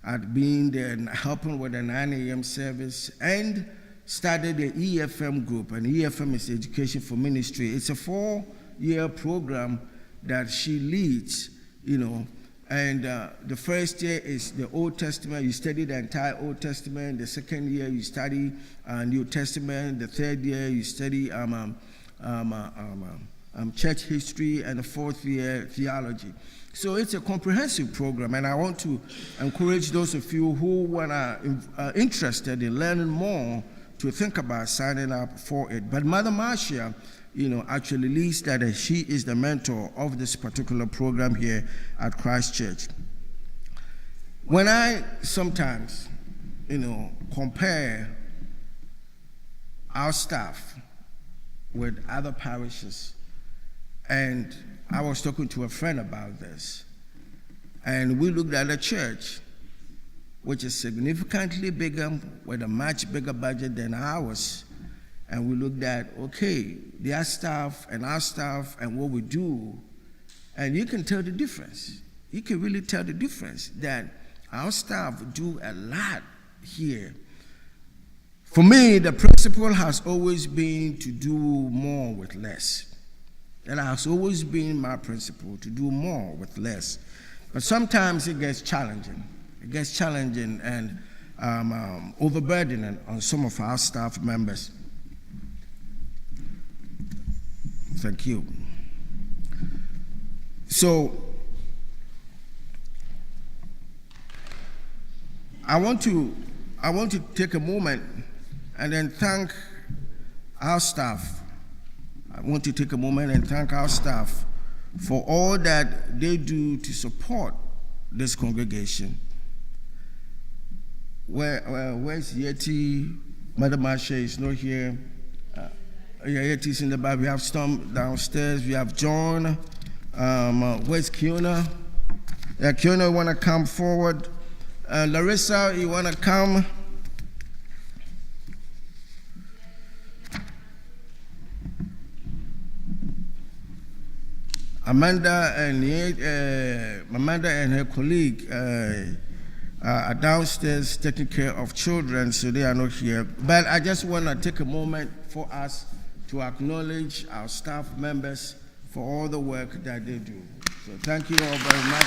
at being there and helping with the 9 a.m. service and started the EFM group. And EFM is Education for Ministry. It's a 4-year program that she leads, And the first year is the Old Testament. You study the entire Old Testament. The second year, you study New Testament. The third year, you study church history. And the fourth year, theology. So it's a comprehensive program. And I want to encourage those of you who are interested in learning more to think about signing up for it. But Mother Marcia, actually leads that, and she is the mentor of this particular program here at Christ Church. When I sometimes, compare our staff with other parishes, and I was talking to a friend about this, and we looked at a church which is significantly bigger, with a much bigger budget than ours, and we looked at, okay, their staff and our staff and what we do, and you can tell the difference. You can really tell the difference that our staff do a lot here. For me, the principle has always been to do more with less. That has always been my principle, to do more with less. But sometimes it gets challenging. It gets challenging and overburdening on some of our staff members. Thank you. So, I want to take a moment and then thank our staff. I want to take a moment and thank our staff for all that they do to support this congregation. Where's Yeti? Mother Marsha is not here. Yeti's in the back. We have Storm downstairs. We have John. Where's Kiona? Kiona, you want to come forward? Larissa, you want to come? Amanda and her colleague are downstairs taking care of children, so they are not here. But I just want to take a moment for us to acknowledge our staff members for all the work that they do. So thank you all very much.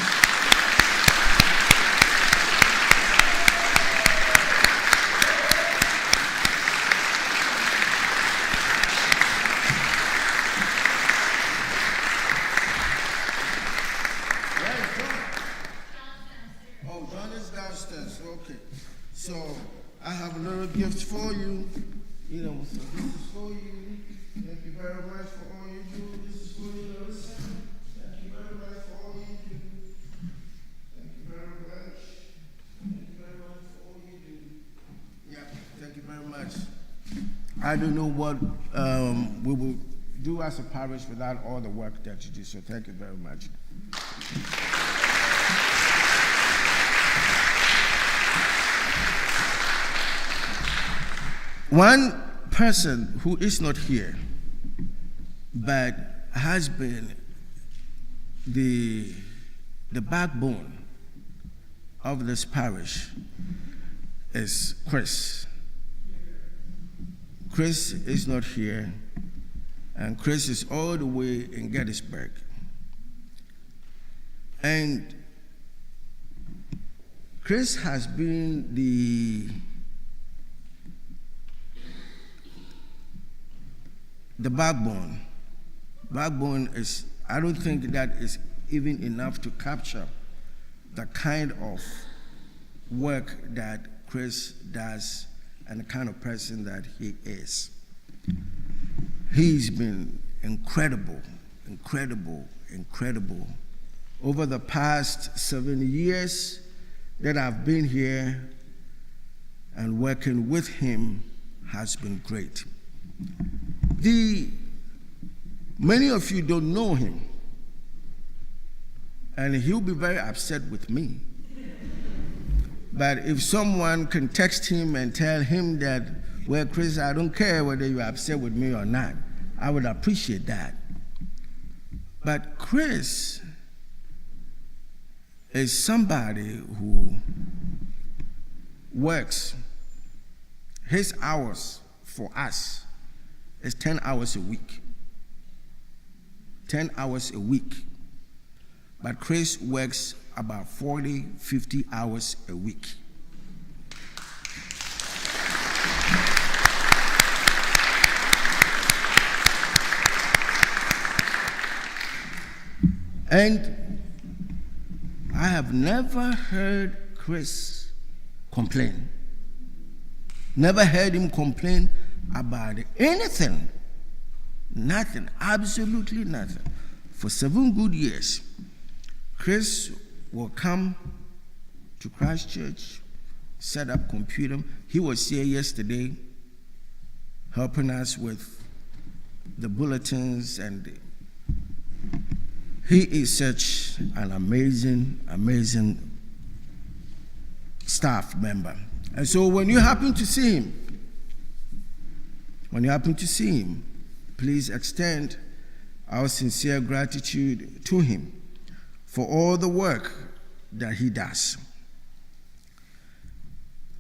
Oh, John is downstairs. Okay. So I have a little gift for you. So this is for you. Thank you very much for all you do. This is for you, Larissa. Thank you very much for all you do. Thank you very much. Thank you very much for all you do. Yeah, thank you very much. I don't know what we will do as a parish without all the work that you do, so thank you very much. One person who is not here, but has been the backbone of this parish, is Chris. Chris is not here, and Chris is all the way in Gettysburg. And Chris has been the backbone. Backbone is, I don't think that is even enough to capture the kind of work that Chris does and the kind of person that he is. He's been incredible. Over the past 7 years that I've been here, and working with him has been great. Many of you don't know him, and he'll be very upset with me. But if someone can text him and tell him that, well, Chris, I don't care whether you're upset with me or not, I would appreciate that. But Chris is somebody who works. His hours for us is 10 hours a week. 10 hours a week. But Chris works about 40, 50 hours a week. And I have never heard Chris complain. Never heard him complain about anything. Nothing, absolutely nothing. For 7 good years, Chris will come to Christ Church, set up computer. He was here yesterday helping us with the bulletins, and he is such an amazing staff member. And so when you happen to see him, please extend our sincere gratitude to him for all the work that he does.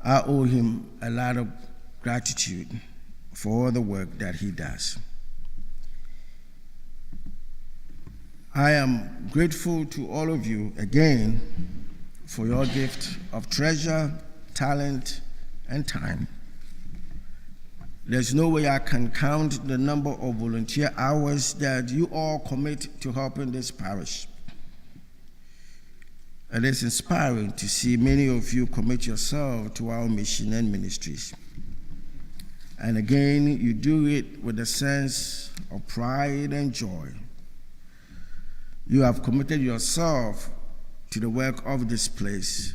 I owe him a lot of gratitude for all the work that he does. I am grateful to all of you again for your gift of treasure, talent, and time. There's no way I can count the number of volunteer hours that you all commit to helping this parish. It is inspiring to see many of you commit yourself to our mission and ministries. And again, you do it with a sense of pride and joy. You have committed yourself to the work of this place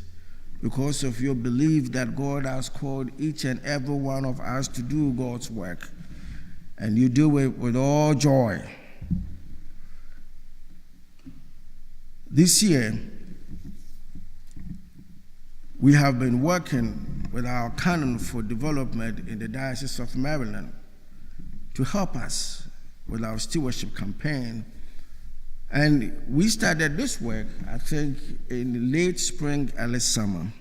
because of your belief that God has called each and every one of us to do God's work. And you do it with all joy. This year, we have been working with our canon for development in the Diocese of Maryland to help us with our stewardship campaign. And we started this work, I think, in late spring, early summer.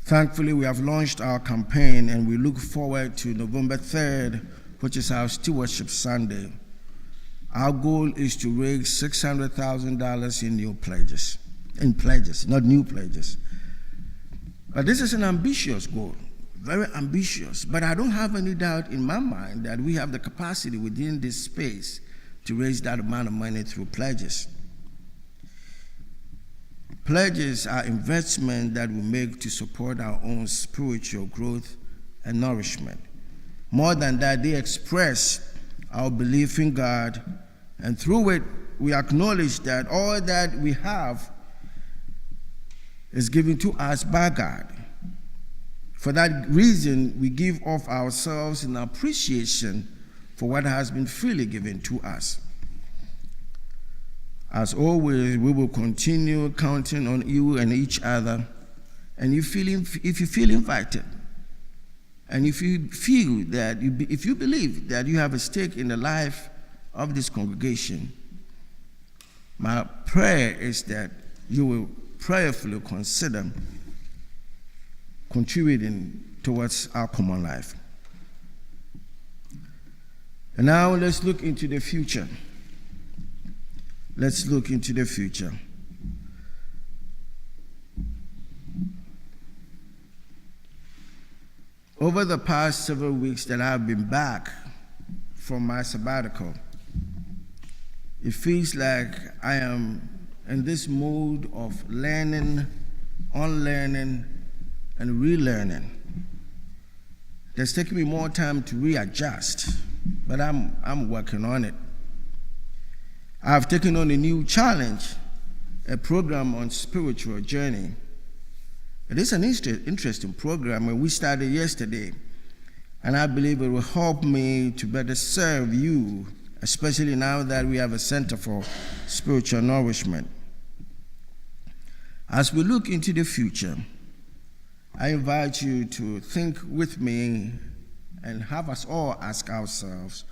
Thankfully, we have launched our campaign, and we look forward to November 3rd, which is our Stewardship Sunday. Our goal is to raise $600,000 in pledges, not new pledges. But this is an ambitious goal, very ambitious. But I don't have any doubt in my mind that we have the capacity within this space to raise that amount of money through pledges. Pledges are investments that we make to support our own spiritual growth and nourishment. More than that, they express our belief in God, and through it, we acknowledge that all that we have is given to us by God. For that reason, we give of ourselves in appreciation for what has been freely given to us. As always, we will continue counting on you and each other. And if you feel invited, and if you feel that if you believe that you have a stake in the life of this congregation, my prayer is that you will prayerfully consider contributing towards our common life. And now let's look into the future. Let's look into the future. Over the past several weeks that I've been back from my sabbatical, it feels like I am in this mode of learning, unlearning, and relearning. It's taking me more time to readjust, but I'm working on it. I've taken on a new challenge, a program on spiritual journey. It is an interesting program, and we started yesterday, and I believe it will help me to better serve you, especially now that we have a Center for Spiritual Nourishment. As we look into the future, I invite you to think with me and have us all ask ourselves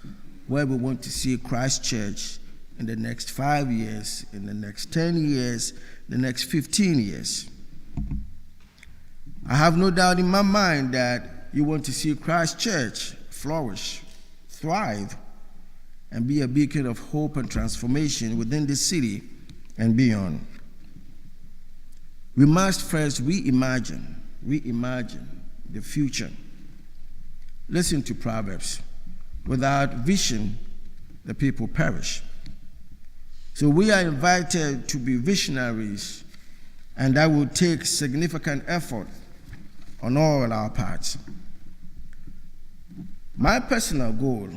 where we want to see Christ Church in the next 5 years, in the next 10 years, the next 15 years. I have no doubt in my mind that you want to see Christ Church flourish, thrive, and be a beacon of hope and transformation within the city and beyond. We must first reimagine the future. Listen to Proverbs. Without vision, the people perish. So we are invited to be visionaries, and that will take significant effort on all our parts. My personal goal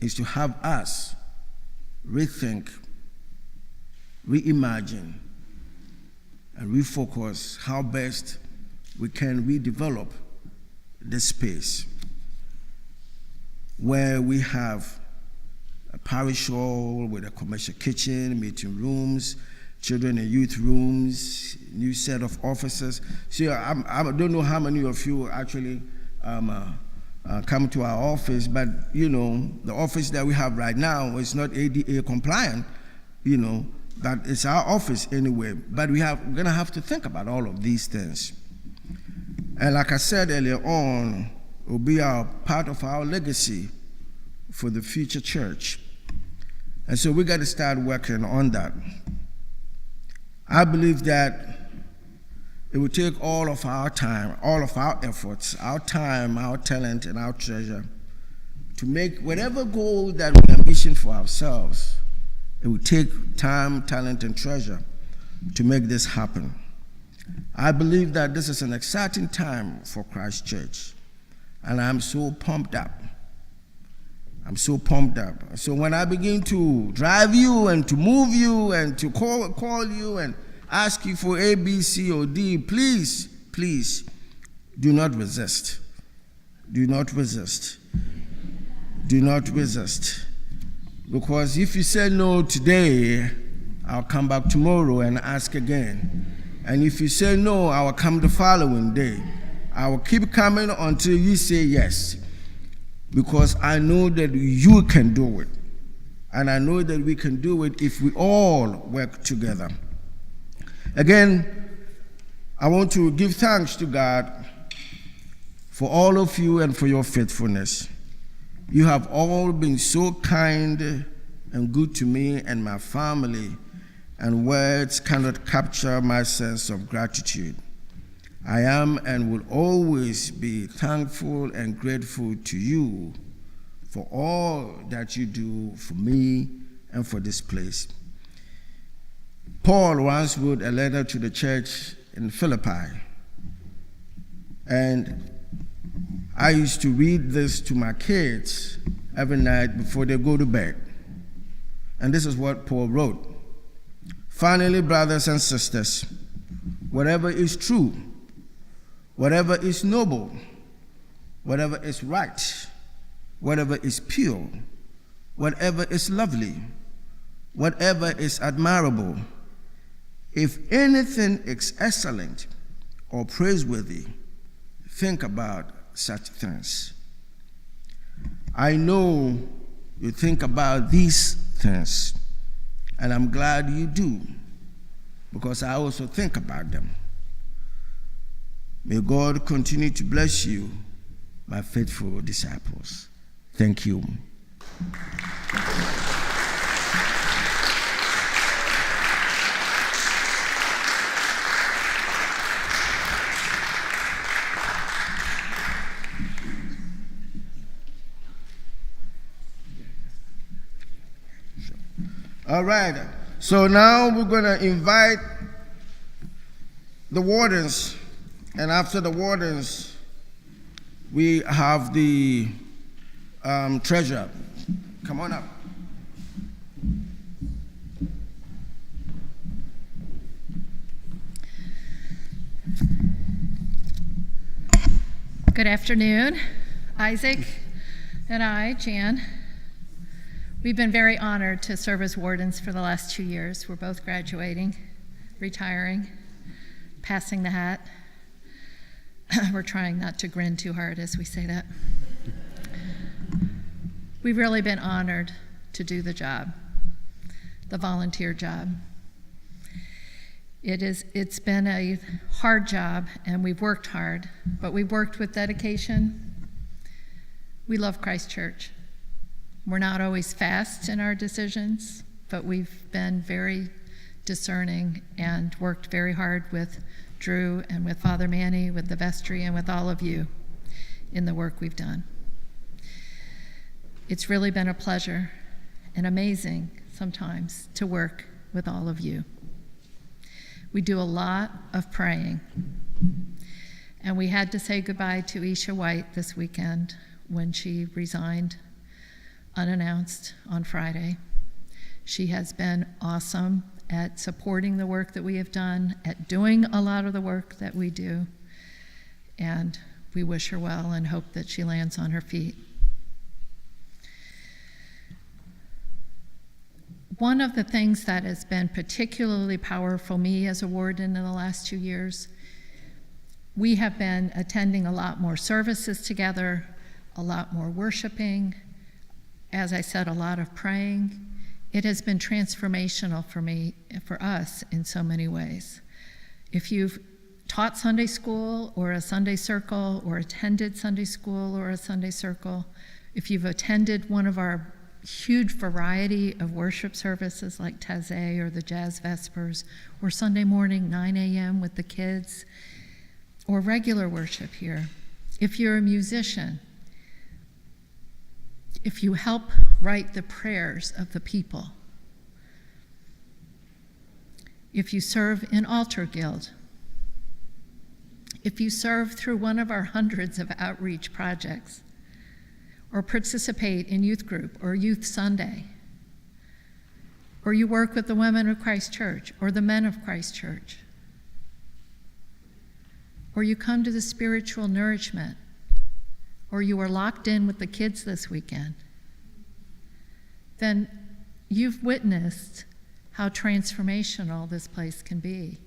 is to have us rethink, reimagine, and refocus how best we can redevelop this space where we have a parish hall with a commercial kitchen, meeting rooms, children and youth rooms, new set of offices. So I don't know how many of you actually come to our office, but the office that we have right now is not ADA compliant, but it's our office anyway. But we're gonna have to think about all of these things. And like I said earlier on, it will be part of our legacy for the future church. And so we got to start working on that. I believe that it will take all of our time, all of our efforts, our time, our talent, and our treasure to make whatever goal that we ambition for ourselves. It will take time, talent, and treasure to make this happen. I believe that this is an exciting time for Christ Church, and I'm so pumped up. I'm so pumped up. So when I begin to drive you and to move you and to call you and ask you for A, B, C, or D, please do not resist. Do not resist. Do not resist. Because if you say no today, I'll come back tomorrow and ask again. And if you say no, I will come the following day. I will keep coming until you say yes. Because I know that you can do it. And I know that we can do it if we all work together. Again, I want to give thanks to God for all of you and for your faithfulness. You have all been so kind and good to me and my family, and words cannot capture my sense of gratitude. I am and will always be thankful and grateful to you for all that you do for me and for this place. Paul once wrote a letter to the church in Philippi, and I used to read this to my kids every night before they go to bed. And this is what Paul wrote. Finally, brothers and sisters, whatever is true, whatever is noble, whatever is right, whatever is pure, whatever is lovely, whatever is admirable, if anything is excellent or praiseworthy, think about such things. I know you think about these things, and I'm glad you do, because I also think about them. May God continue to bless you, my faithful disciples. Thank you. All right, so now we're going to invite the wardens, and after the wardens, we have the treasurer. Come on up. Good afternoon. Isaac and I, Jan, we've been very honored to serve as wardens for the last 2 years. We're both graduating, retiring, passing the hat. We're trying not to grin too hard as we say that. We've really been honored to do the job, the volunteer job. It's been a hard job, and we've worked hard, but we've worked with dedication. We love Christ Church. We're not always fast in our decisions, but we've been very discerning and worked very hard with Drew and with Father Manny, with the vestry, and with all of you in the work we've done. It's really been a pleasure and amazing sometimes to work with all of you. We do a lot of praying, and we had to say goodbye to Isha White this weekend when she resigned unannounced on Friday. She has been awesome at supporting the work that we have done, at doing a lot of the work that we do. And we wish her well and hope that she lands on her feet. One of the things that has been particularly powerful for me as a warden in the last 2 years, we have been attending a lot more services together, a lot more worshiping, as I said, a lot of praying. It has been transformational for us in so many ways. If you've taught Sunday school or a Sunday circle or attended Sunday school or a Sunday circle, if you've attended one of our huge variety of worship services like Taizé or the Jazz Vespers, or Sunday morning 9 a.m. with the kids, or regular worship here. If you're a musician, if you help write the prayers of the people, if you serve in Altar Guild, if you serve through one of our hundreds of outreach projects, or participate in youth group or Youth Sunday, or you work with the women of Christ Church or the men of Christ Church, or you come to the spiritual nourishment, or you are locked in with the kids this weekend, then you've witnessed how transformational this place can be.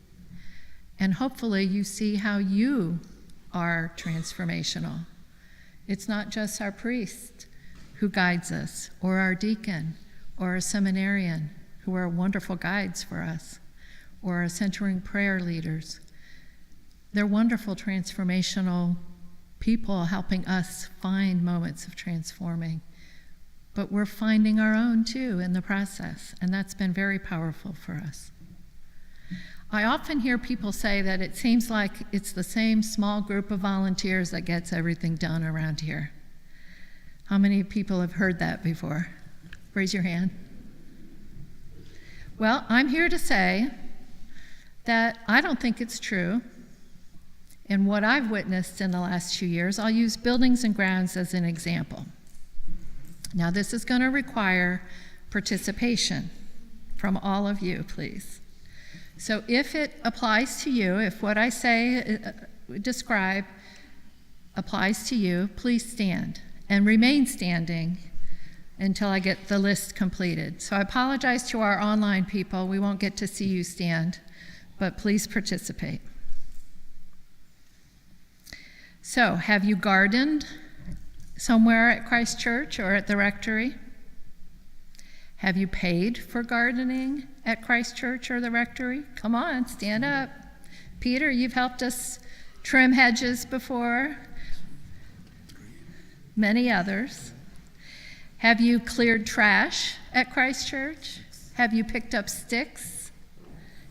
And hopefully you see how you are transformational. It's not just our priest who guides us, or our deacon, or our seminarian, who are wonderful guides for us, or our centering prayer leaders. They're wonderful transformational people helping us find moments of transforming. But we're finding our own too in the process, and that's been very powerful for us. I often hear people say that it seems like it's the same small group of volunteers that gets everything done around here. How many people have heard that before? Raise your hand. Well, I'm here to say that I don't think it's true. And what I've witnessed in the last 2 years, I'll use buildings and grounds as an example. Now, this is going to require participation from all of you, please. So if it applies to you, if what I say, describe, applies to you, please stand and remain standing until I get the list completed. So I apologize to our online people. We won't get to see you stand, but please participate. So, have you gardened somewhere at Christ Church or at the rectory? Have you paid for gardening at Christ Church or the rectory? Come on, stand up. Peter, you've helped us trim hedges before. Many others. Have you cleared trash at Christ Church? Have you picked up sticks?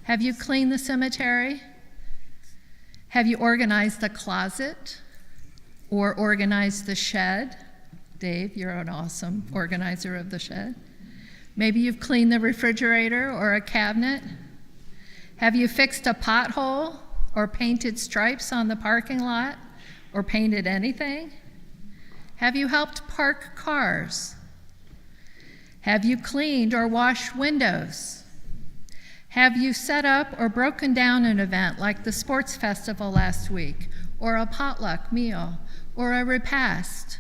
Have you cleaned the cemetery? Have you organized the closet or organized the shed? Dave, you're an awesome organizer of the shed. Maybe you've cleaned the refrigerator or a cabinet. Have you fixed a pothole or painted stripes on the parking lot or painted anything? Have you helped park cars? Have you cleaned or washed windows? Have you set up or broken down an event like the sports festival last week, or a potluck meal, or a repast?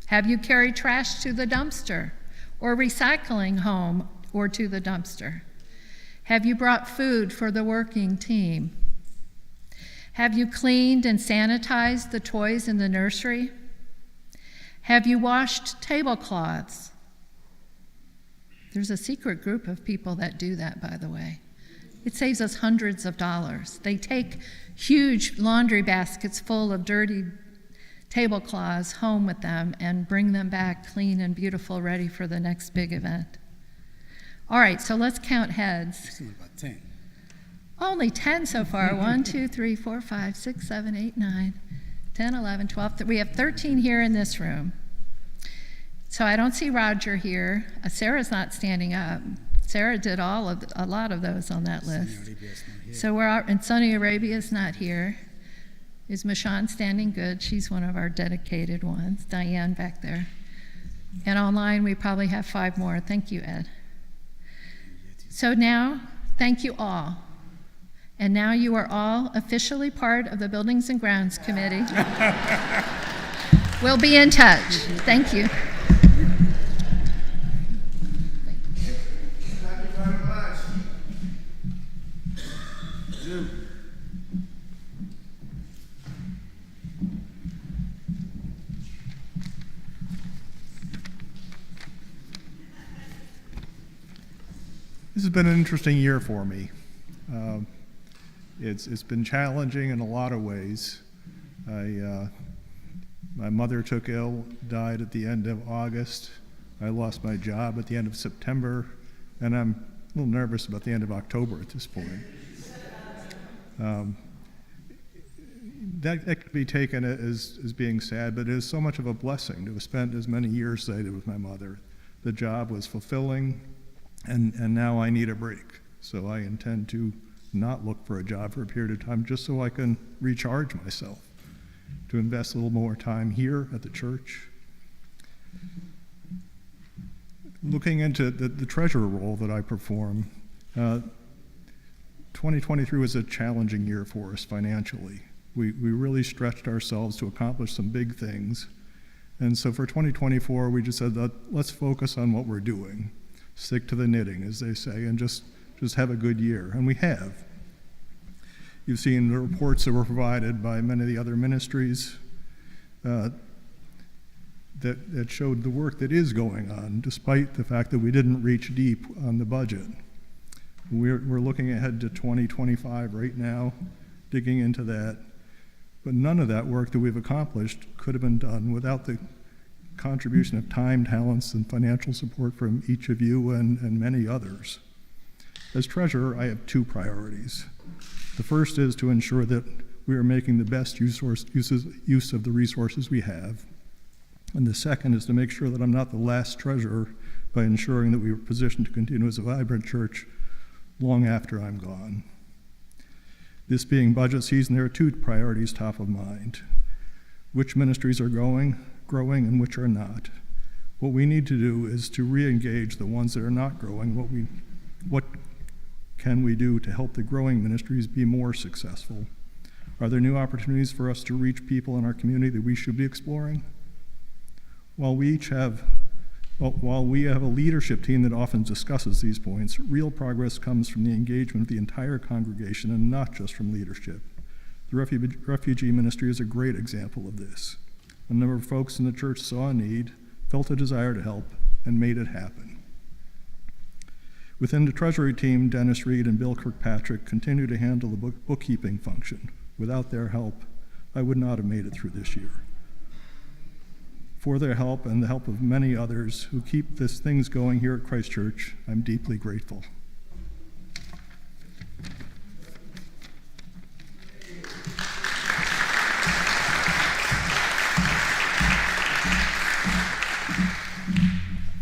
Have you carried trash to the dumpster, or recycling home or to the dumpster? Have you brought food for the working team? Have you cleaned and sanitized the toys in the nursery? Have you washed tablecloths? There's a secret group of people that do that, by the way. It saves us hundreds of dollars. They take huge laundry baskets full of dirty tablecloths home with them and bring them back clean and beautiful, ready for the next big event. All right, so let's count heads. About 10. Only 10 so far. 1, 2, 3, 4, 5, 6, 7, 8, 9, 10, 11, 12. We have 13 here in this room. So I don't see Roger here. Sarah's not standing up. Sarah did a lot of those on that list. So and Sunny Arabia's not here. Is Mashan standing? Good. She's one of our dedicated ones. Diane back there. And online we probably have 5 more. Thank you, Ed. So now, thank you all. And now you are all officially part of the Buildings and Grounds Committee. We'll be in touch. Thank you. Thank you very much. This has been an interesting year for me. It's been challenging in a lot of ways. My mother took ill, died at the end of August. I lost my job at the end of September, and I'm a little nervous about the end of October at this point. That could be taken as being sad, but it is so much of a blessing to have spent as many years as I did with my mother. The job was fulfilling, and now I need a break. So I intend to not look for a job for a period of time just so I can recharge myself, to invest a little more time here at the church. Looking into the treasurer role that I perform, 2023 was a challenging year for us financially. We really stretched ourselves to accomplish some big things. And so for 2024, we just said, let's focus on what we're doing. Stick to the knitting, as they say, and just have a good year. And we have. You've seen the reports that were provided by many of the other ministries that showed the work that is going on, despite the fact that we didn't reach deep on the budget. We're looking ahead to 2025 right now, digging into that. But none of that work that we've accomplished could have been done without the contribution of time, talents, and financial support from each of you and many others. As treasurer, I have two priorities. The first is to ensure that we are making the best use of the resources we have. And the second is to make sure that I'm not the last treasurer by ensuring that we are positioned to continue as a vibrant church long after I'm gone. This being budget season, there are two priorities top of mind. Which ministries are growing, and which are not. What we need to do is to re-engage the ones that are not growing. What can we do to help the growing ministries be more successful? Are there new opportunities for us to reach people in our community that we should be exploring? While we have a leadership team that often discusses these points, real progress comes from the engagement of the entire congregation and not just from leadership. The refugee ministry is a great example of this. A number of folks in the church saw a need, felt a desire to help, and made it happen. Within the treasury team, Dennis Reed and Bill Kirkpatrick continue to handle the bookkeeping function. Without their help, I would not have made it through this year. For their help and the help of many others who keep things going here at Christ Church, I'm deeply grateful.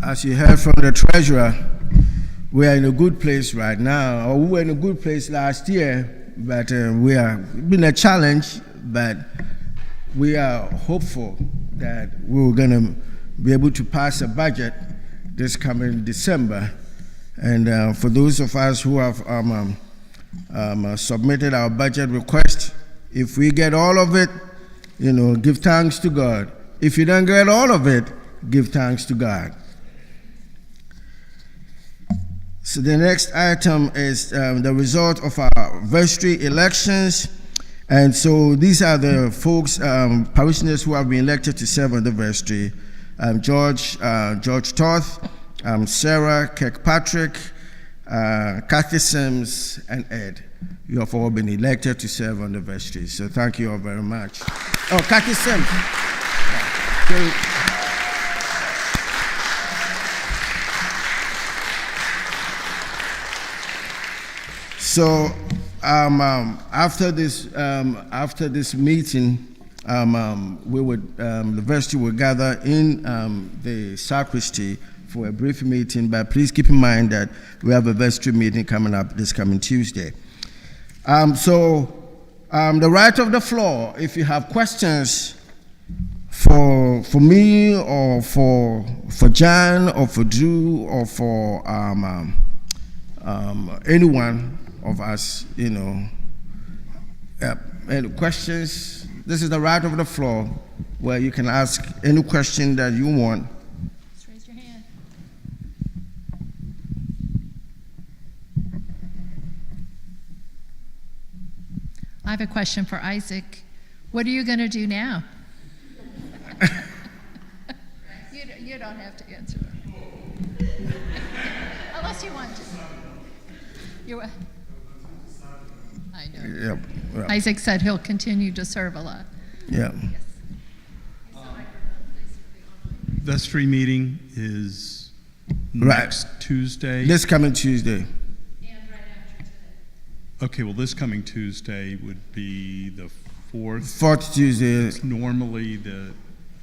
As you heard from the treasurer, we are in a good place right now, or we were in a good place last year, but it's been a challenge, but we are hopeful that we're going to be able to pass a budget this coming December. And for those of us who have submitted our budget request, if we get all of it, give thanks to God. If you don't get all of it, give thanks to God. So the next item is the result of our vestry elections. And so these are the folks, parishioners who have been elected to serve on the vestry. George Toth, Sarah Kirkpatrick, Kathy Sims, and Ed. You have all been elected to serve on the vestry. So thank you all very much. Oh, Kathy Sims. So after this meeting, the vestry will gather in the sacristy for a brief meeting. But please keep in mind that we have a vestry meeting coming up this coming Tuesday. The right of the floor. If you have questions for me or for Jan or for Drew or for any one of us, any questions? This is the right of the floor where you can ask any question that you want. Just raise your hand. I have a question for Isaac. What are you going to do now? You don't have to answer that. Unless you want to. I know. Yep. Isaac said he'll continue to serve a lot. Yeah. Vestry meeting is Right. next Tuesday. This coming Tuesday. Okay, well, this coming Tuesday would be the 4th. Fourth Tuesday. It's normally the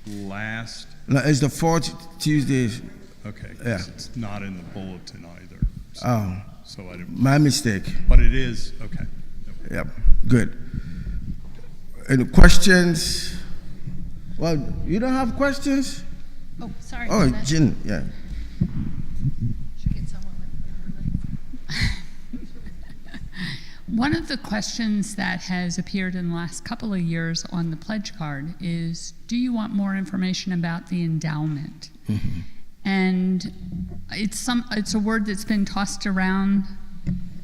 last, No, it's the fourth Tuesday. okay. 'cause Yeah. It's not in the bulletin either. Oh, So I didn't, my mistake. but it is, okay. Yep. Good. Any questions? Well, you don't have questions? Oh, sorry. Oh, Jeanette. Jin, yeah. Should get someone with One of the questions that has appeared in the last couple of years on the pledge card is, do you want more information about the endowment? And it's a word that's been tossed around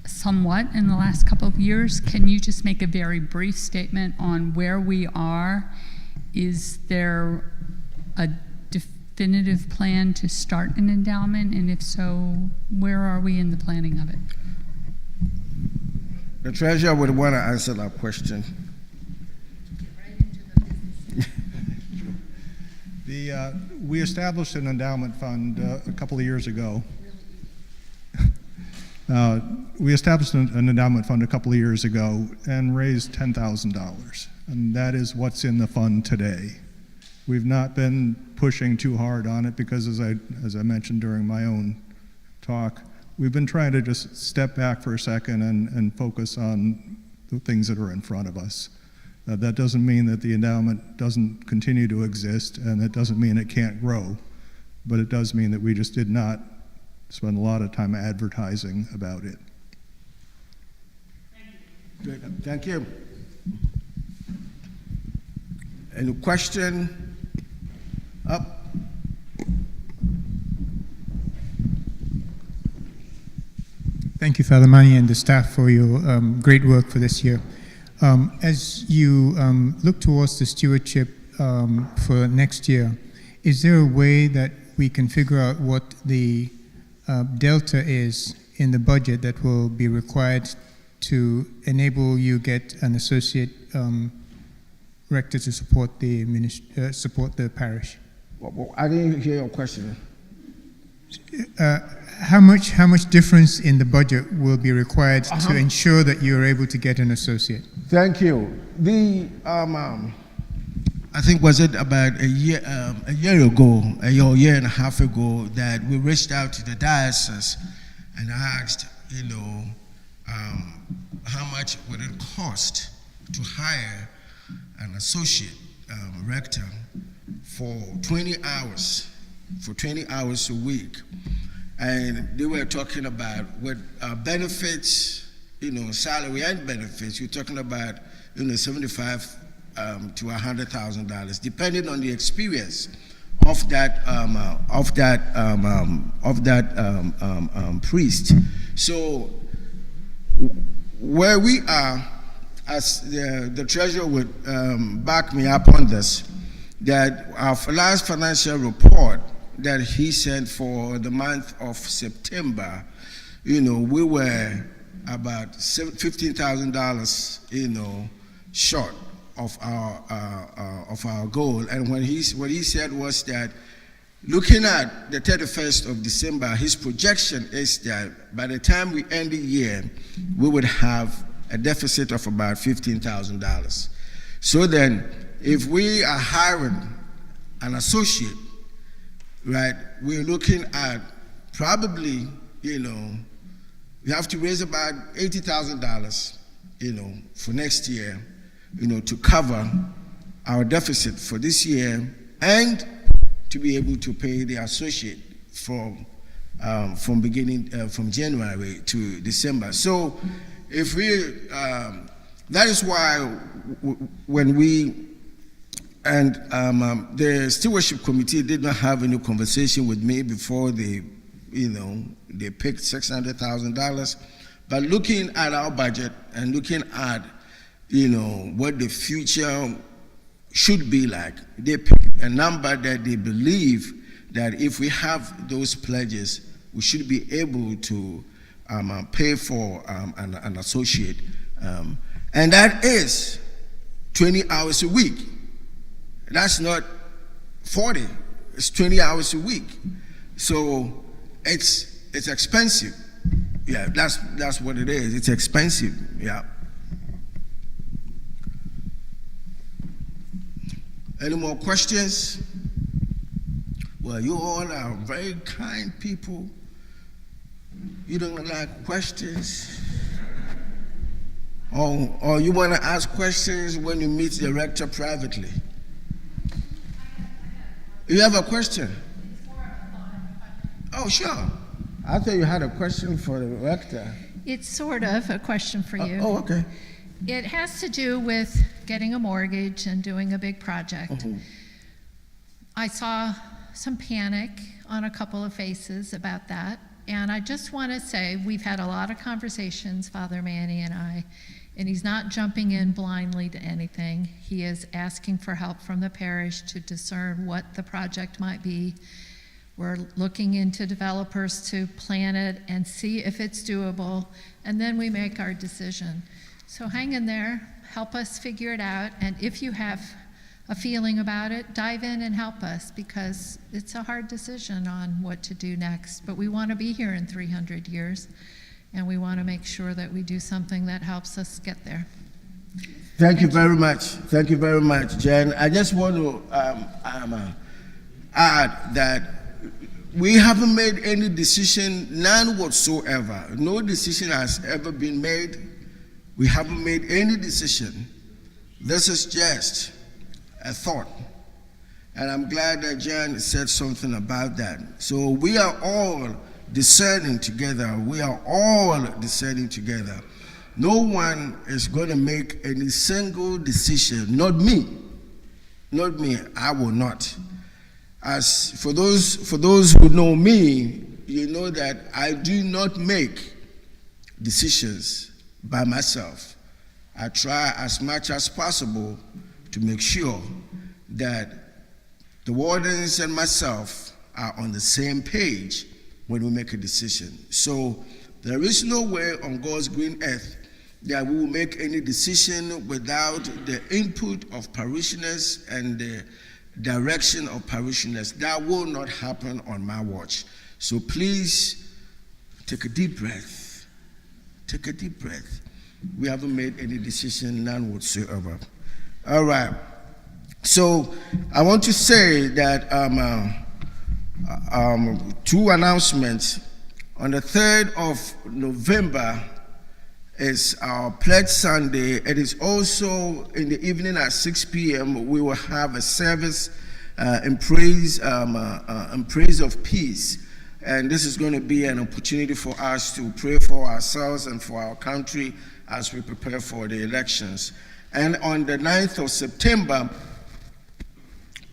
somewhat in the last couple of years. Can you just make a very brief statement on where we are? Is there a definitive plan to start an endowment? And if so, where are we in the planning of it? The treasurer would want to answer that question. We established an endowment fund a couple of years ago. We established an endowment fund a couple of years ago and raised $10,000, and that is what's in the fund today. We've not been pushing too hard on it because, as I mentioned during my own talk, we've been trying to just step back for a second and focus on the things that are in front of us. That doesn't mean that the endowment doesn't continue to exist, and it doesn't mean it can't grow, but it does mean that we just did not spend a lot of time advertising about it. Good. Thank you. Any question? Up. Thank you, Father Mani, and the staff for your great work for this year. As you look towards the stewardship for next year, is there a way that we can figure out what the delta is in the budget that will be required to enable you get an associate rector to support the parish? I didn't hear your question. How much difference in the budget will be required to ensure that you're able to get an associate? Thank you. The I think was it about a year ago, a year and a half ago, that we reached out to the diocese and asked, how much would it cost to hire an associate rector for 20 hours a week. And they were talking about what benefits, salary and benefits. You're talking about, $75,000 to $100,000, depending on the experience of that priest. So where we are, as the treasurer would back me up on this, that our last financial report that he sent for the month of September, we were about $15,000, short of our goal. And what he said was that, looking at the 31st of December, his projection is that by the time we end the year, we would have a deficit of about $15,000. So then, if we are hiring an associate, right, we're looking at probably, we have to raise about $80,000, for next year, to cover our deficit for this year and to be able to pay the associate from from January to December. So if we, that is why when we, and the stewardship committee did not have any conversation with me before they picked $600,000. But looking at our budget and looking at, what the future should be like, they picked a number that they believe that if we have those pledges, we should be able to pay for an associate. And that is 20 hours a week. That's not 40, it's 20 hours a week. So it's expensive. Yeah, that's what it is. It's expensive. Yeah. Any more questions? Well, you all are very kind people. You don't like questions. Or you want to ask questions when you meet the rector privately. You have a question? Oh, sure. I thought you had a question for the rector. It's sort of a question for you. Oh, okay. It has to do with getting a mortgage and doing a big project. I saw some panic on a couple of faces about that, and I just want to say we've had a lot of conversations, Father Manny and I, and he's not jumping in blindly to anything. He is asking for help from the parish to discern what the project might be. We're looking into developers to plan it and see if it's doable, and then we make our decision. So hang in there, help us figure it out, and if you have a feeling about it, dive in and help us, because it's a hard decision on what to do next. But we want to be here in 300 years, and we want to make sure that we do something that helps us get there. Thank you very much. Thank you very much, Jen. I just want to add that we haven't made any decision, none whatsoever. No decision has ever been made. We haven't made any decision. This is just a thought. And I'm glad that Jan said something about that. So we are all discerning together. We are all discerning together. No one is going to make any single decision. Not me. Not me. I will not. As for those who know me, you know that I do not make decisions by myself. I try as much as possible to make sure that the wardens and myself are on the same page when we make a decision. So there is no way on God's green earth that we will make any decision without the input of parishioners and the direction of parishioners. That will not happen on my watch. So please take a deep breath. Take a deep breath. We haven't made any decision, none whatsoever. All right. So I want to say that two announcements. On the 3rd of November is our Pledge Sunday. It is also in the evening at 6 p.m. we will have a service in praise of peace. And this is going to be an opportunity for us to pray for ourselves and for our country as we prepare for the elections. And on the 9th of September,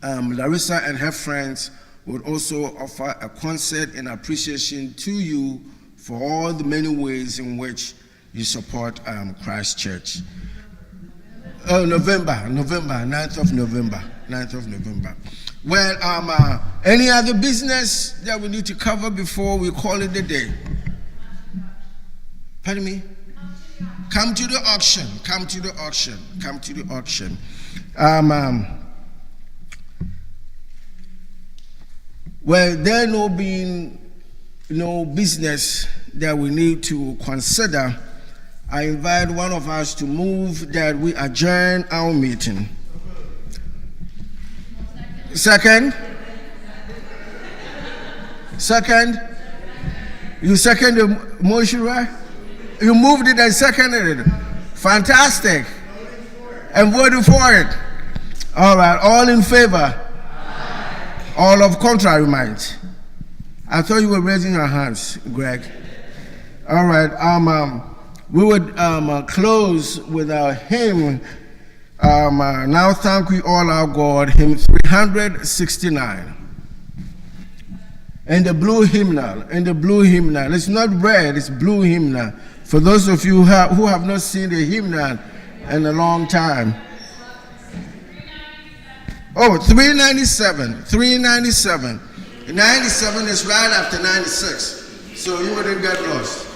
Larissa and her friends would also offer a concert in appreciation to you for all the many ways in which you support Christ Church. November, 9th of November. Well, any other business that we need to cover before we call it a day? Pardon me? Come to the auction. Come to the auction. Come to the auction. Well, there no being no business that we need to consider, I invite one of us to move that we adjourn our meeting. Second? Second? You second the motion, right? You moved it and seconded it. Fantastic. And voted for it. All right, all in favor? All of contrary minds? I thought you were raising your hands, Greg. All right. We would close with a hymn. Now thank we all our God, hymn 369. In the blue hymnal, It's not red, it's blue hymnal. For those of you who have not seen the hymnal in a long time. Oh, 397. 97 is right after 96. So you wouldn't get lost.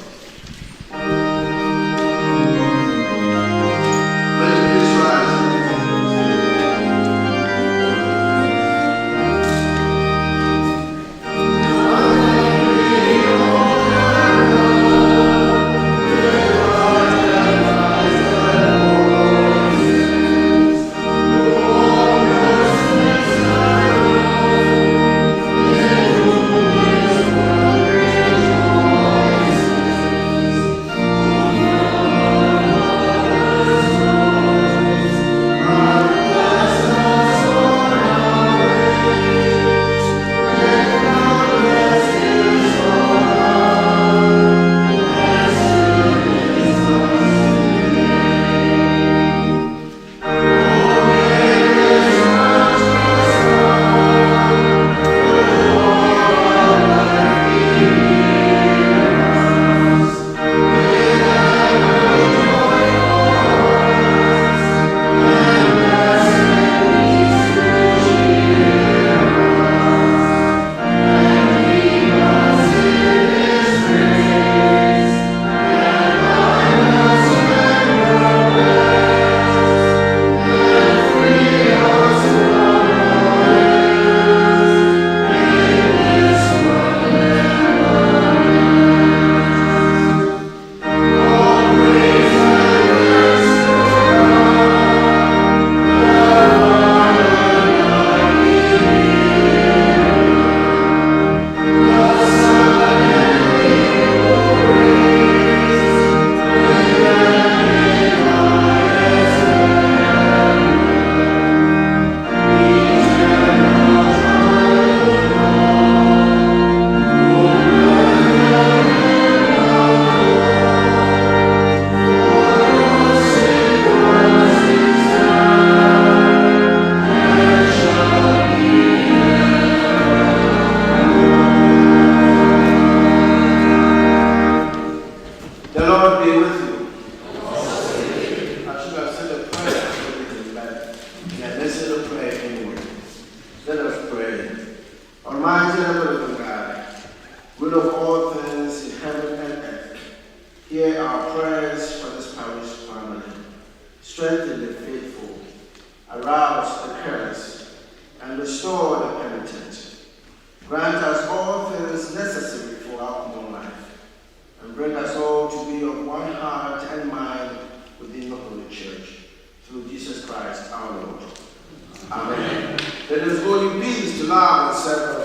Amen. Let us go in peace to love and serve